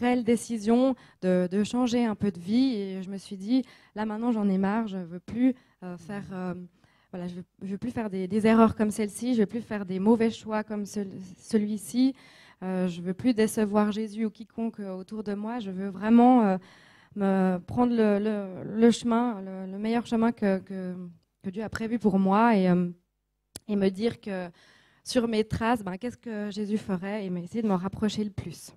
Speaker 7: réelle décision de changer un peu de vie, et je me suis dit, là maintenant j'en ai marre, je ne veux plus je veux plus faire des erreurs comme celle-ci, je ne veux plus faire des mauvais choix comme celui-ci, je ne veux plus décevoir Jésus ou quiconque autour de moi, je veux vraiment me prendre le chemin, le meilleur chemin que Dieu a prévu pour moi, et me dire que sur mes traces, qu'est-ce que Jésus ferait, et essayer de m'en rapprocher le plus.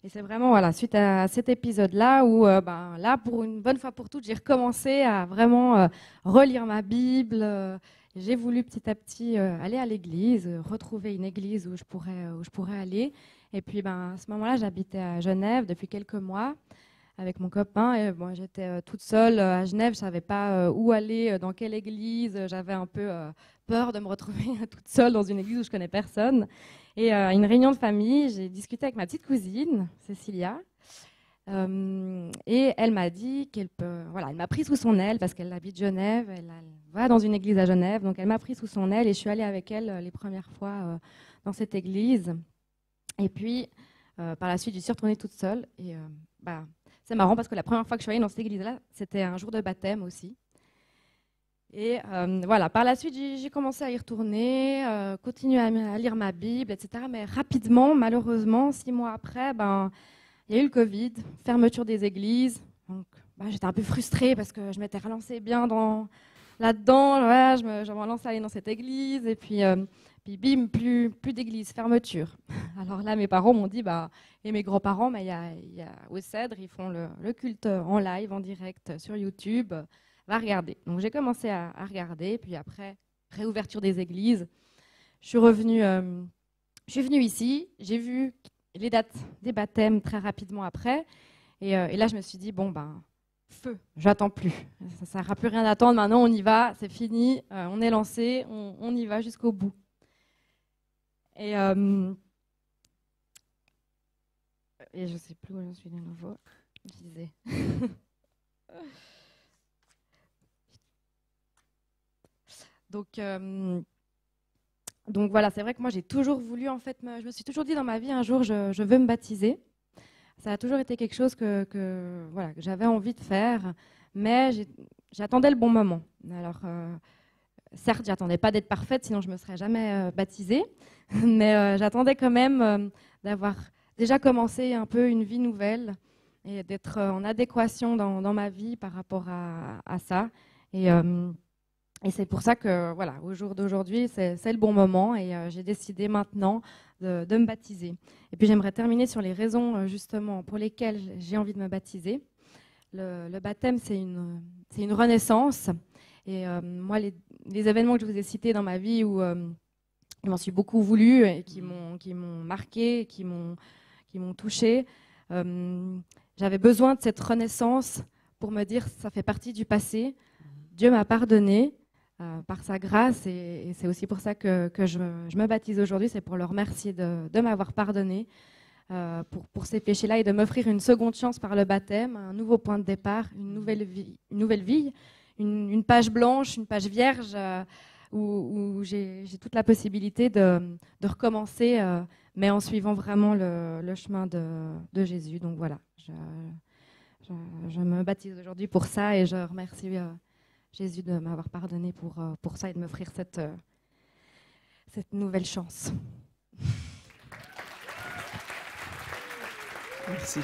Speaker 7: Et c'est vraiment suite à cet épisode-là où, là, pour une bonne fois pour toutes, j'ai recommencé à vraiment relire ma Bible. J'ai voulu petit à petit aller à l'église, retrouver une église où je pourrais aller. Et puis, à ce moment-là, j'habitais à Genève depuis quelques mois avec mon copain. Et j'étais toute seule à Genève, je ne savais pas où aller, dans quelle église. J'avais un peu peur de me retrouver toute seule dans une église où je ne connais personne. Et à une réunion de famille, j'ai discuté avec ma petite cousine, Cécilia. Et elle m'a dit elle m'a pris sous son aile parce qu'elle habite Genève, elle va dans une église à Genève. Donc elle m'a pris sous son aile et je suis allée avec elle les premières fois dans cette église. Et puis, par la suite, je suis retournée toute seule. Et c'est marrant parce que la première fois que je suis allée dans cette église-là, c'était un jour de baptême aussi. Et par la suite, j'ai commencé à y retourner, continuer à lire ma Bible, etc. Mais rapidement, malheureusement, 6 mois après, il y a eu le Covid, fermeture des églises. Donc, j'étais un peu frustrée parce que je m'étais relancée bien là-dedans. Voilà, je me relançais à aller dans cette église. Et puis bim, plus d'église, fermeture. Alors là, mes parents m'ont dit, et mes grands-parents, il y a au Cèdre, ils font le culte en live, en direct sur YouTube. Va regarder. Donc j'ai commencé à regarder, puis après, réouverture des églises. Je suis venue ici, j'ai vu les dates des baptêmes très rapidement après, et là je me suis dit, feu, j'attends plus. Ça ne sert à plus rien d'attendre, maintenant on y va, c'est fini, on est lancé, on y va jusqu'au bout. Et je ne sais plus où j'en suis de nouveau. Je disais. Donc voilà, c'est vrai que moi j'ai toujours voulu, en fait, je me suis toujours dit dans ma vie, un jour je veux me baptiser. Ça a toujours été quelque chose que j'avais envie de faire, mais j'attendais le bon moment. Alors, certes, j'attendais pas d'être parfaite, sinon je me serais jamais baptisée, mais j'attendais quand même d'avoir déjà commencé un peu une vie nouvelle et d'être en adéquation dans ma vie par rapport à ça. Et c'est pour ça que, voilà, au jour d'aujourd'hui, c'est le bon moment et j'ai décidé maintenant de me baptiser. Et puis j'aimerais terminer sur les raisons justement pour lesquelles j'ai envie de me baptiser. Le baptême, c'est une renaissance. Et moi, les événements que je vous ai cités dans ma vie où je m'en suis beaucoup voulu et qui m'ont marqué, qui m'ont touchée, j'avais besoin de cette renaissance pour me dire ça fait partie du passé. Dieu m'a pardonné. Par sa grâce, et c'est aussi pour ça que je me baptise aujourd'hui, c'est pour le remercier de m'avoir pardonné pour ces péchés-là et de m'offrir une seconde chance par le baptême, un nouveau point de départ, une nouvelle vie, une page blanche, une page vierge où j'ai toute la possibilité de recommencer, mais en suivant vraiment le chemin de Jésus. Donc voilà, je me baptise aujourd'hui pour ça et je remercie Jésus de m'avoir pardonné pour ça et de m'offrir cette nouvelle chance.
Speaker 6: Merci.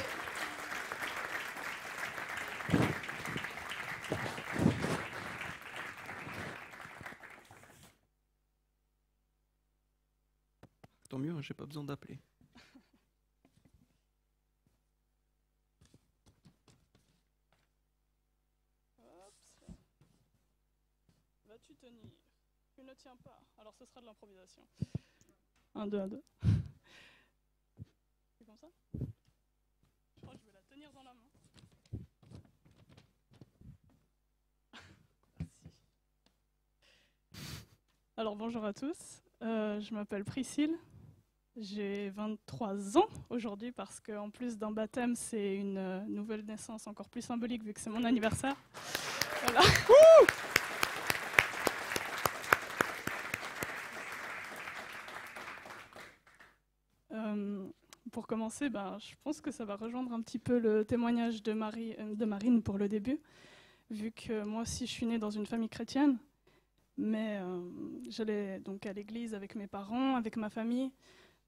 Speaker 6: Tant mieux, j'ai pas besoin d'appeler.
Speaker 8: Vas-tu tenir? Tu ne tiens pas. Alors ce sera de l'improvisation. 1, 2, 1, 2. C'est comme ça? Je crois que je vais la tenir dans la main. Merci. Alors bonjour à tous. Je m'appelle Priscille. J'ai 23 ans aujourd'hui parce qu'en plus d'un baptême, c'est une nouvelle naissance encore plus symbolique vu que c'est mon anniversaire. Voilà. Pour commencer, je pense que ça va rejoindre un petit peu le témoignage de Marine pour le début, vu que moi aussi je suis née dans une famille chrétienne, mais j'allais donc à l'église avec mes parents, avec ma famille,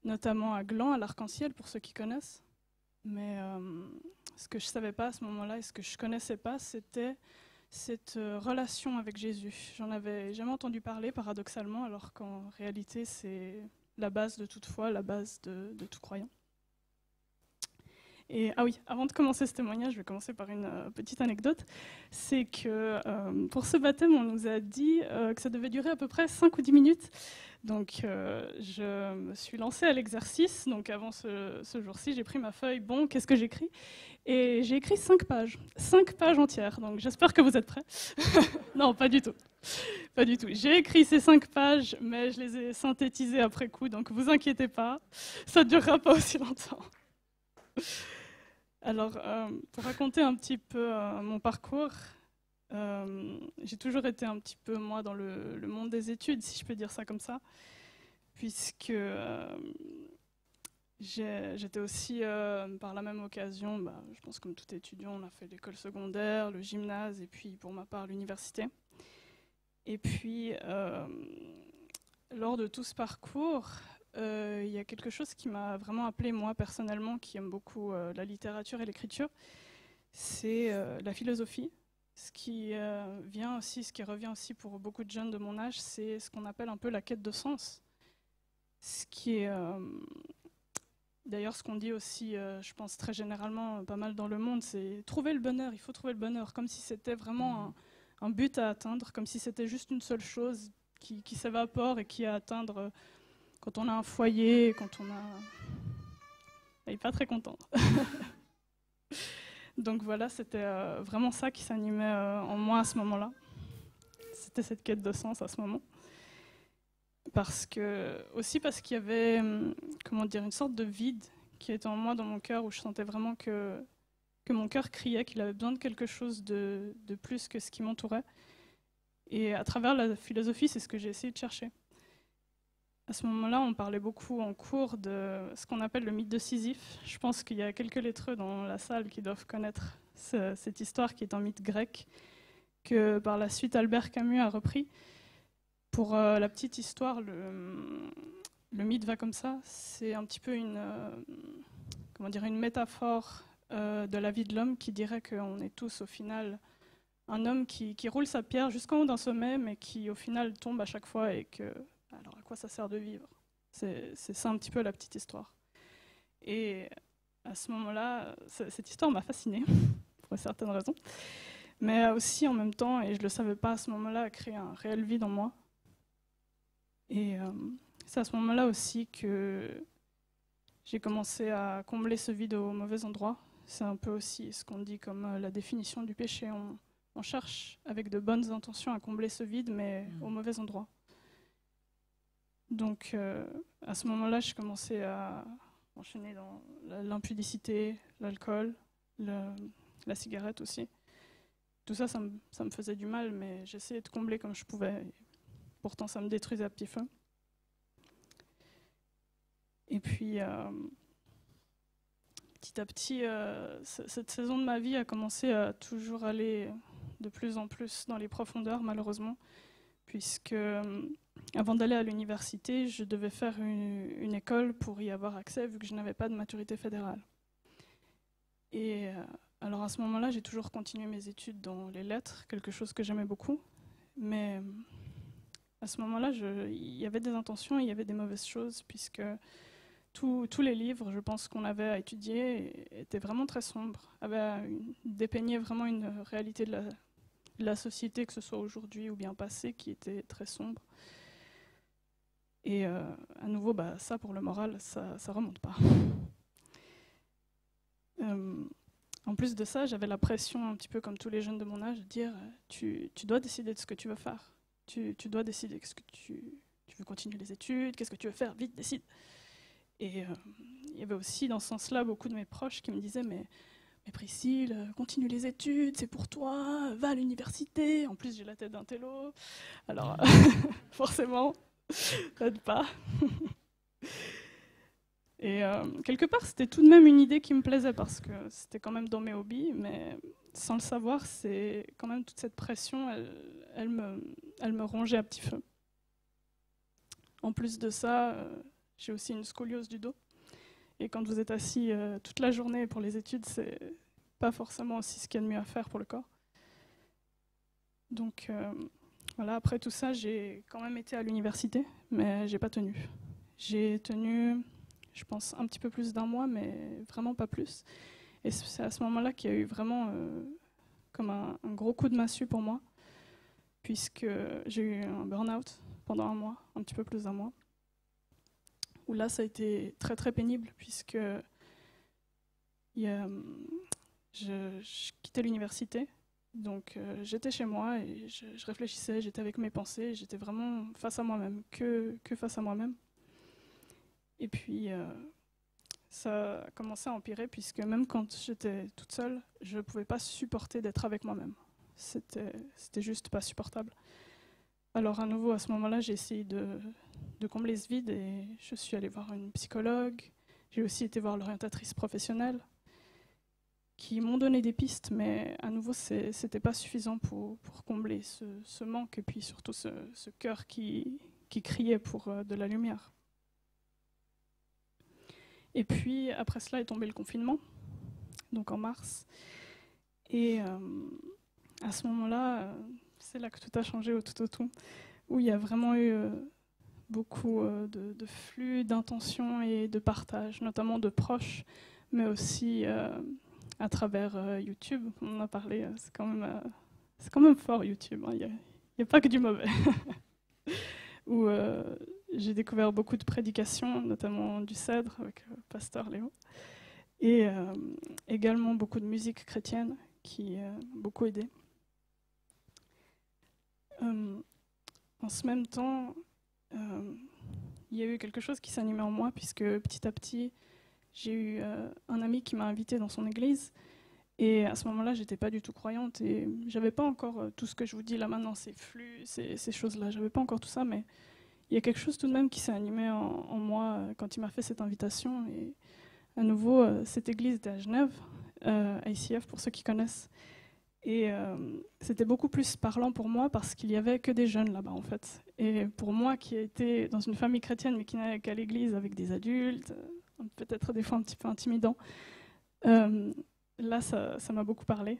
Speaker 8: notamment à Gland, à l'Arc-en-Ciel, pour ceux qui connaissent. Mais ce que je ne savais pas à ce moment-là et ce que je ne connaissais pas, c'était cette relation avec Jésus. J'en avais jamais entendu parler, paradoxalement, alors qu'en réalité, c'est la base de toute foi, la base de tout croyant. Et ah oui, avant de commencer ce témoignage, je vais commencer par une petite anecdote. C'est que pour ce baptême, on nous a dit que ça devait durer à peu près 5 ou 10 minutes. Donc je me suis lancée à l'exercice. Donc avant ce jour-ci, j'ai pris ma feuille. Bon, qu'est-ce que j'écris? Et j'ai écrit 5 pages. 5 pages entières. Donc j'espère que vous êtes prêts. Non, pas du tout. Pas du tout. J'ai écrit ces 5 pages, mais je les ai synthétisées après coup. Donc vous inquiétez pas, ça ne durera pas aussi longtemps. Alors, pour raconter un petit peu mon parcours, j'ai toujours été un petit peu, moi, dans le monde des études, si je peux dire ça comme ça, puisque j'étais aussi, par la même occasion, je pense comme tout étudiant, on a fait l'école secondaire, le gymnase, et puis pour ma part, l'université. Et puis, lors de tout ce parcours, il y a quelque chose qui m'a vraiment appelée, moi, personnellement, qui aime beaucoup la littérature et l'écriture, c'est la philosophie. Ce qui revient aussi pour beaucoup de jeunes de mon âge, c'est ce qu'on appelle un peu la quête de sens. Ce qui est d'ailleurs ce qu'on dit aussi, je pense très généralement, pas mal dans le monde, c'est trouver le bonheur, il faut trouver le bonheur, comme si c'était vraiment un but à atteindre, comme si c'était juste une seule chose qui s'évapore et qui est à atteindre quand on a un foyer, quand on a... Il n'est pas très content. Donc voilà, c'était vraiment ça qui s'animait en moi à ce moment-là. C'était cette quête de sens à ce moment. parce qu'il y avait, comment dire, une sorte de vide qui était en moi, dans mon cœur, où je sentais vraiment que mon cœur criait, qu'il avait besoin de quelque chose de plus que ce qui m'entourait. Et à travers la philosophie, c'est ce que j'ai essayé de chercher. À ce moment-là, on parlait beaucoup en cours de ce qu'on appelle le mythe de Sisyphe. Je pense qu'il y a quelques lettreux dans la salle qui doivent connaître cette histoire qui est un mythe grec que par la suite Albert Camus a repris. Pour la petite histoire, le mythe va comme ça. C'est un petit peu une métaphore de la vie de l'homme qui dirait qu'on est tous au final un homme qui roule sa pierre jusqu'en haut d'un sommet, mais qui au final tombe à chaque fois et que, alors à quoi ça sert de vivre? C'est ça un petit peu la petite histoire. Et à ce moment-là, cette histoire m'a fascinée, pour certaines raisons, mais aussi en même temps, et je ne le savais pas à ce moment-là, a créé un réel vide en moi. Et c'est à ce moment-là aussi que j'ai commencé à combler ce vide au mauvais endroit. C'est un peu aussi ce qu'on dit comme la définition du péché. On cherche avec de bonnes intentions à combler ce vide, mais au mauvais endroit. Donc à ce moment-là, j'ai commencé à enchaîner dans l'impudicité, l'alcool, la cigarette aussi. Tout ça, ça me faisait du mal, mais j'essayais de combler comme je pouvais. Pourtant, ça me détruisait à petit feu. Et puis, petit à petit, cette saison de ma vie a commencé à toujours aller de plus en plus dans les profondeurs, malheureusement, puisque avant d'aller à l'université, je devais faire une école pour y avoir accès, vu que je n'avais pas de maturité fédérale. Et alors à ce moment-là, j'ai toujours continué mes études dans les lettres, quelque chose que j'aimais beaucoup, mais à ce moment-là, il y avait des intentions et il y avait des mauvaises choses, puisque tous les livres, je pense, qu'on avait à étudier étaient vraiment très sombres, dépeignaient vraiment une réalité de la société, que ce soit aujourd'hui ou bien passé, qui était très sombre. Et à nouveau, ça pour le moral, ça remonte pas. En plus de ça, j'avais la pression, un petit peu comme tous les jeunes de mon âge, de dire tu dois décider de ce que tu veux faire. Tu dois décider, est-ce que tu veux continuer les études, qu'est-ce que tu veux faire, vite, décide. Et il y avait aussi dans ce sens-là beaucoup de mes proches qui me disaient mais Priscille, continue les études, c'est pour toi, va à l'université. En plus, j'ai la tête d'un télo, alors forcément, ça aide pas. Et quelque part, c'était tout de même une idée qui me plaisait parce que c'était quand même dans mes hobbies, mais sans le savoir, c'est quand même toute cette pression, elle me rongeait à petit feu. En plus de ça, j'ai aussi une scoliose du dos. Et quand vous êtes assis toute la journée pour les études, c'est pas forcément aussi ce qu'il y a de mieux à faire pour le corps. Donc voilà, après tout ça, j'ai quand même été à l'université, mais j'ai pas tenu. J'ai tenu, je pense, un petit peu plus d'un mois, mais vraiment pas plus. Et c'est à ce moment-là qu'il y a eu vraiment comme un gros coup de massue pour moi, puisque j'ai eu un burn-out pendant un mois, un petit peu plus d'un mois, où là, ça a été très très pénible, puisque je quittais l'université, donc j'étais chez moi et je réfléchissais, j'étais avec mes pensées, j'étais vraiment face à moi-même, que face à moi-même. Et puis, ça a commencé à empirer, puisque même quand j'étais toute seule, je ne pouvais pas supporter d'être avec moi-même. C'était juste pas supportable. Alors à nouveau, à ce moment-là, j'ai essayé de combler ce vide et je suis allée voir une psychologue. J'ai aussi été voir l'orientatrice professionnelle qui m'ont donné des pistes, mais à nouveau, c'était pas suffisant pour combler ce manque et puis surtout ce cœur qui criait pour de la lumière. Et puis après cela est tombé le confinement, donc en mars. Et à ce moment-là, c'est là que tout a changé au tout, où il y a vraiment eu beaucoup de flux, d'intentions et de partage, notamment de proches, mais aussi à travers YouTube. On en a parlé, c'est quand même fort YouTube, hein. Il n'y a pas que du mauvais. Où j'ai découvert beaucoup de prédications, notamment du Cèdre avec le pasteur Léo, et également beaucoup de musique chrétienne qui a beaucoup aidé. En ce même temps, il y a eu quelque chose qui s'animait en moi, puisque petit à petit, j'ai eu un ami qui m'a invité dans son église. Et à ce moment-là, j'étais pas du tout croyante et j'avais pas encore tout ce que je vous dis là maintenant, ces flux, ces choses-là. J'avais pas encore tout ça, mais il y a quelque chose tout de même qui s'est animé en moi quand il m'a fait cette invitation. Et à nouveau, cette église était à Genève, à ICF pour ceux qui connaissent. Et c'était beaucoup plus parlant pour moi parce qu'il y avait que des jeunes là-bas en fait. Et pour moi qui ai été dans une famille chrétienne mais qui n'allait qu'à l'église avec des adultes, peut-être des fois un petit peu intimidant, là ça m'a beaucoup parlé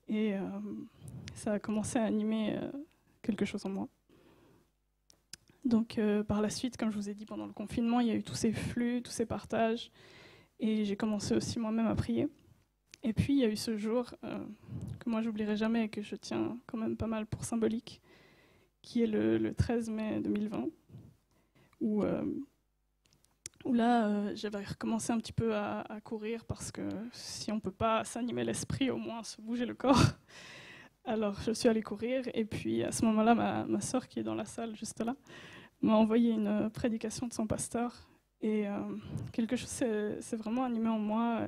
Speaker 8: et ça a commencé à animer quelque chose en moi. Donc par la suite, comme je vous ai dit, pendant le confinement, il y a eu tous ces flux, tous ces partages et j'ai commencé aussi moi-même à prier. Et puis, il y a eu ce jour que moi, j'oublierai jamais et que je tiens quand même pas mal pour symbolique, qui est le 13 mai 2020, où là, j'avais recommencé un petit peu à courir parce que si on ne peut pas s'animer l'esprit, au moins se bouger le corps. Alors, je suis allée courir et puis à ce moment-là, ma sœur qui est dans la salle juste là, m'a envoyé une prédication de son pasteur et quelque chose s'est vraiment animé en moi.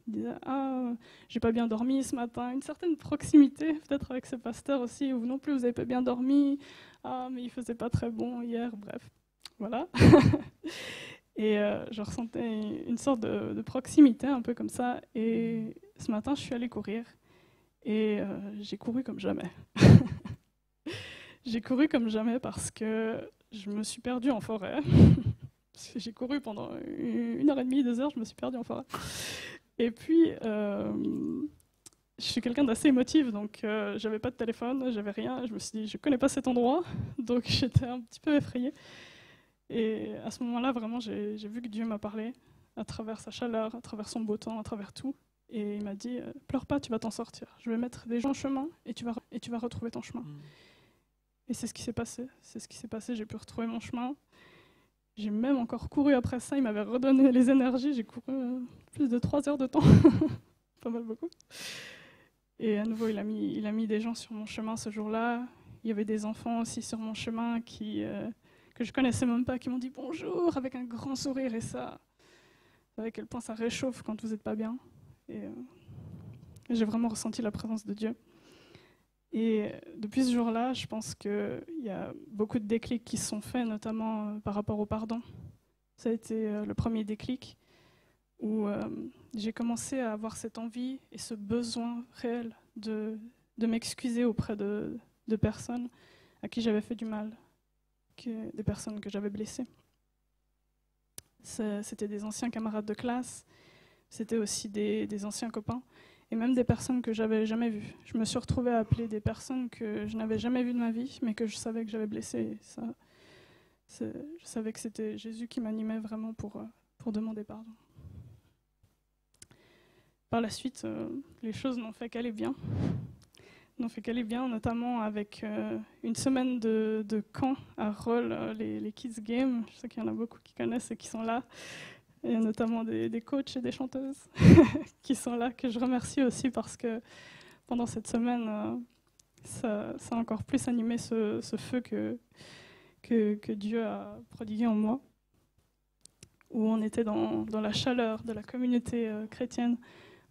Speaker 8: Il disait « Ah, j'ai pas bien dormi ce matin », une certaine proximité peut-être avec ce pasteur aussi, ou non plus vous avez pas bien dormi, « Ah, mais il faisait pas très bon hier », bref, voilà. Et je ressentais une sorte de proximité un peu comme ça, et ce matin je suis allée courir, et j'ai couru comme jamais. J'ai couru comme jamais parce que je me suis perdue en forêt. J'ai couru pendant 1h30, 2 heures, je me suis perdue en forêt. Et puis, je suis quelqu'un d'assez émotif, donc j'avais pas de téléphone, j'avais rien. Je me suis dit, je connais pas cet endroit, donc j'étais un petit peu effrayée. Et à ce moment-là, vraiment, j'ai vu que Dieu m'a parlé à travers sa chaleur, à travers son beau temps, à travers tout. Et il m'a dit, pleure pas, tu vas t'en sortir. Je vais mettre des gens en chemin et tu vas retrouver ton chemin. Et c'est ce qui s'est passé. C'est ce qui s'est passé. J'ai pu retrouver mon chemin. J'ai même encore couru après ça. Il m'avait redonné les énergies. J'ai couru plus de 3 heures de temps. Pas mal beaucoup. Et à nouveau, il a mis des gens sur mon chemin ce jour-là. Il y avait des enfants aussi sur mon chemin que je connaissais même pas, qui m'ont dit bonjour avec un grand sourire. Et ça, vous savez à quel point ça réchauffe quand vous n'êtes pas bien. Et j'ai vraiment ressenti la présence de Dieu. Et depuis ce jour-là, je pense qu'il y a beaucoup de déclics qui se sont faits, notamment par rapport au pardon. Ça a été le premier déclic où j'ai commencé à avoir cette envie et ce besoin réel de m'excuser auprès de personnes à qui j'avais fait du mal, des personnes que j'avais blessées. C'était des anciens camarades de classe, c'était aussi des anciens copains. Et même des personnes que j'avais jamais vues. Je me suis retrouvée à appeler des personnes que je n'avais jamais vues de ma vie, mais que je savais que j'avais blessées. Je savais que c'était Jésus qui m'animait vraiment pour demander pardon. Par la suite, les choses n'ont fait qu'aller bien. Notamment avec une semaine de camp à Roll, les Kids Games. Je sais qu'il y en a beaucoup qui connaissent et qui sont là. Il y a notamment des coachs et des chanteuses qui sont là, que je remercie aussi parce que pendant cette semaine, ça a encore plus animé ce feu que Dieu a prodigué en moi, où on était dans la chaleur de la communauté chrétienne,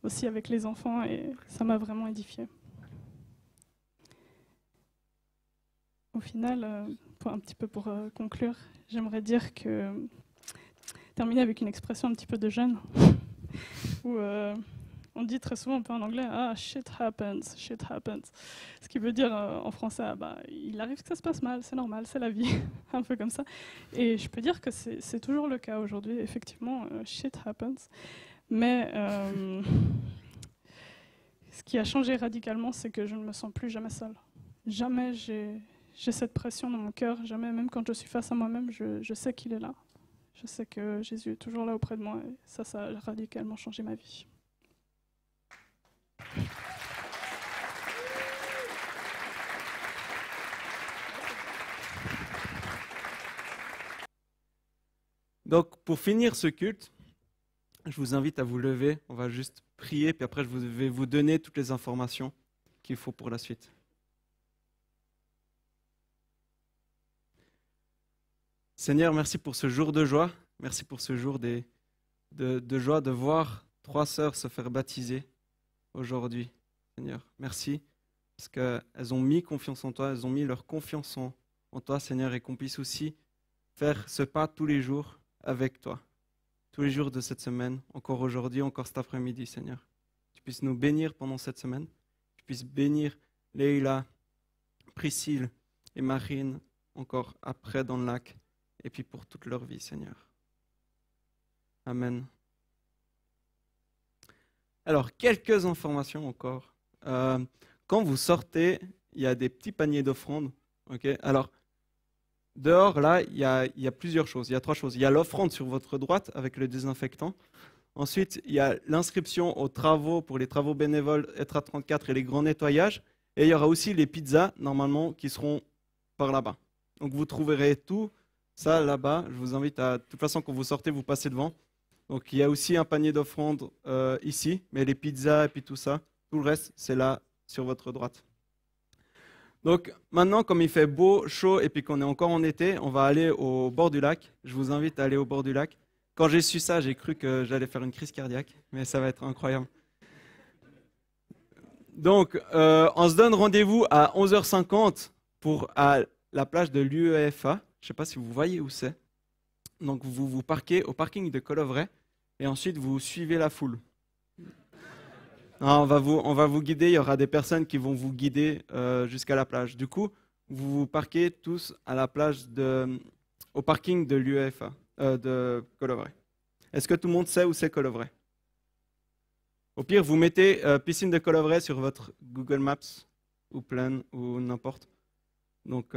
Speaker 8: aussi avec les enfants, et ça m'a vraiment édifiée. Au final, un petit peu pour conclure, j'aimerais dire que terminer avec une expression un petit peu de jeune, où on dit très souvent un peu en anglais « Ah, shit happens », ce qui veut dire en français « bah, il arrive que ça se passe mal, c'est normal, c'est la vie », un peu comme ça. Et je peux dire que c'est toujours le cas aujourd'hui, effectivement, shit happens. Mais ce qui a changé radicalement, c'est que je ne me sens plus jamais seule. Jamais j'ai cette pression dans mon cœur, jamais, même quand je suis face à moi-même, je sais qu'il est là. Je sais que Jésus est toujours là auprès de moi et ça a radicalement changé ma vie.
Speaker 6: Donc, pour finir ce culte, je vous invite à vous lever. On va juste prier, puis après, je vais vous donner toutes les informations qu'il faut pour la suite. Seigneur, merci pour ce jour de joie. Merci pour ce jour de joie de voir 3 sœurs se faire baptiser aujourd'hui. Seigneur, merci parce qu'elles ont mis confiance en toi, elles ont mis leur confiance en toi, Seigneur, et qu'on puisse aussi faire ce pas tous les jours avec toi. Tous les jours de cette semaine, encore aujourd'hui, encore cet après-midi, Seigneur. Tu puisses nous bénir pendant cette semaine. Tu puisses bénir Leïla, Priscille et Marine encore après dans le lac. Et puis pour toute leur vie, Seigneur. Amen. Alors, quelques informations encore. Quand vous sortez, il y a des petits paniers d'offrandes. Okay. Alors, dehors, là, il y a plusieurs choses. Il y a 3 choses. Il y a l'offrande sur votre droite avec le désinfectant. Ensuite, il y a l'inscription aux travaux pour les travaux bénévoles ETRA 34 et les grands nettoyages. Et il y aura aussi les pizzas, normalement, qui seront par là-bas. Donc, vous trouverez tout ça là-bas. Je vous invite à... De toute façon, quand vous sortez, vous passez devant. Donc, il y a aussi un panier d'offrandes ici. Mais les pizzas et puis tout ça, tout le reste, c'est là, sur votre droite. Donc maintenant, comme il fait beau, chaud et puis qu'on est encore en été, on va aller au bord du lac. Je vous invite à aller au bord du lac. Quand j'ai su ça, j'ai cru que j'allais faire une crise cardiaque, mais ça va être incroyable. Donc, on se donne rendez-vous à 11h50 à la plage de l'UEFA. Je ne sais pas si vous voyez où c'est. Donc, vous vous parquez au parking de Colovray et ensuite vous suivez la foule. Non, on va vous guider, il y aura des personnes qui vont vous guider jusqu'à la plage. Du coup, vous vous parquez tous à la plage au parking de l'UEFA, de Colovray. Est-ce que tout le monde sait où c'est Colovray? Au pire, vous mettez piscine de Colovray sur votre Google Maps ou Plan ou n'importe. Donc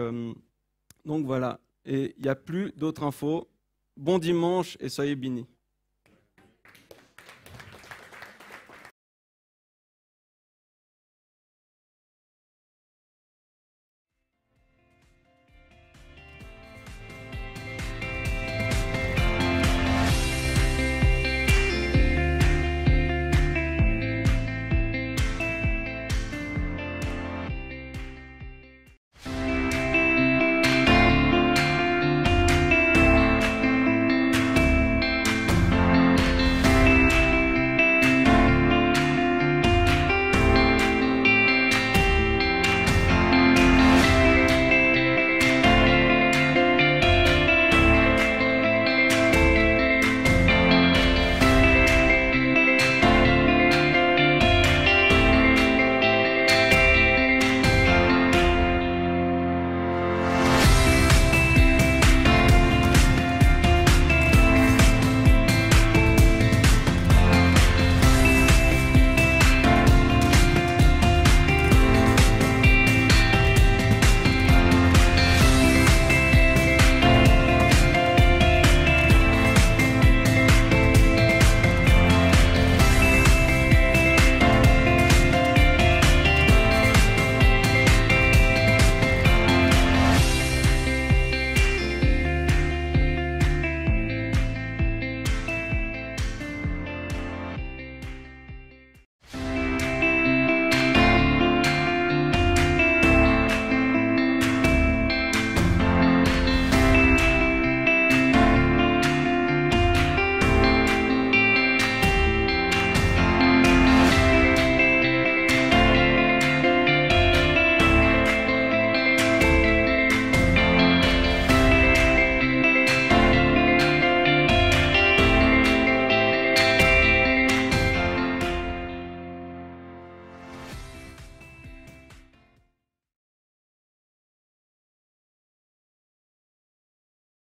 Speaker 6: voilà. Et il n'y a plus d'autres infos. Bon dimanche et soyez bénis.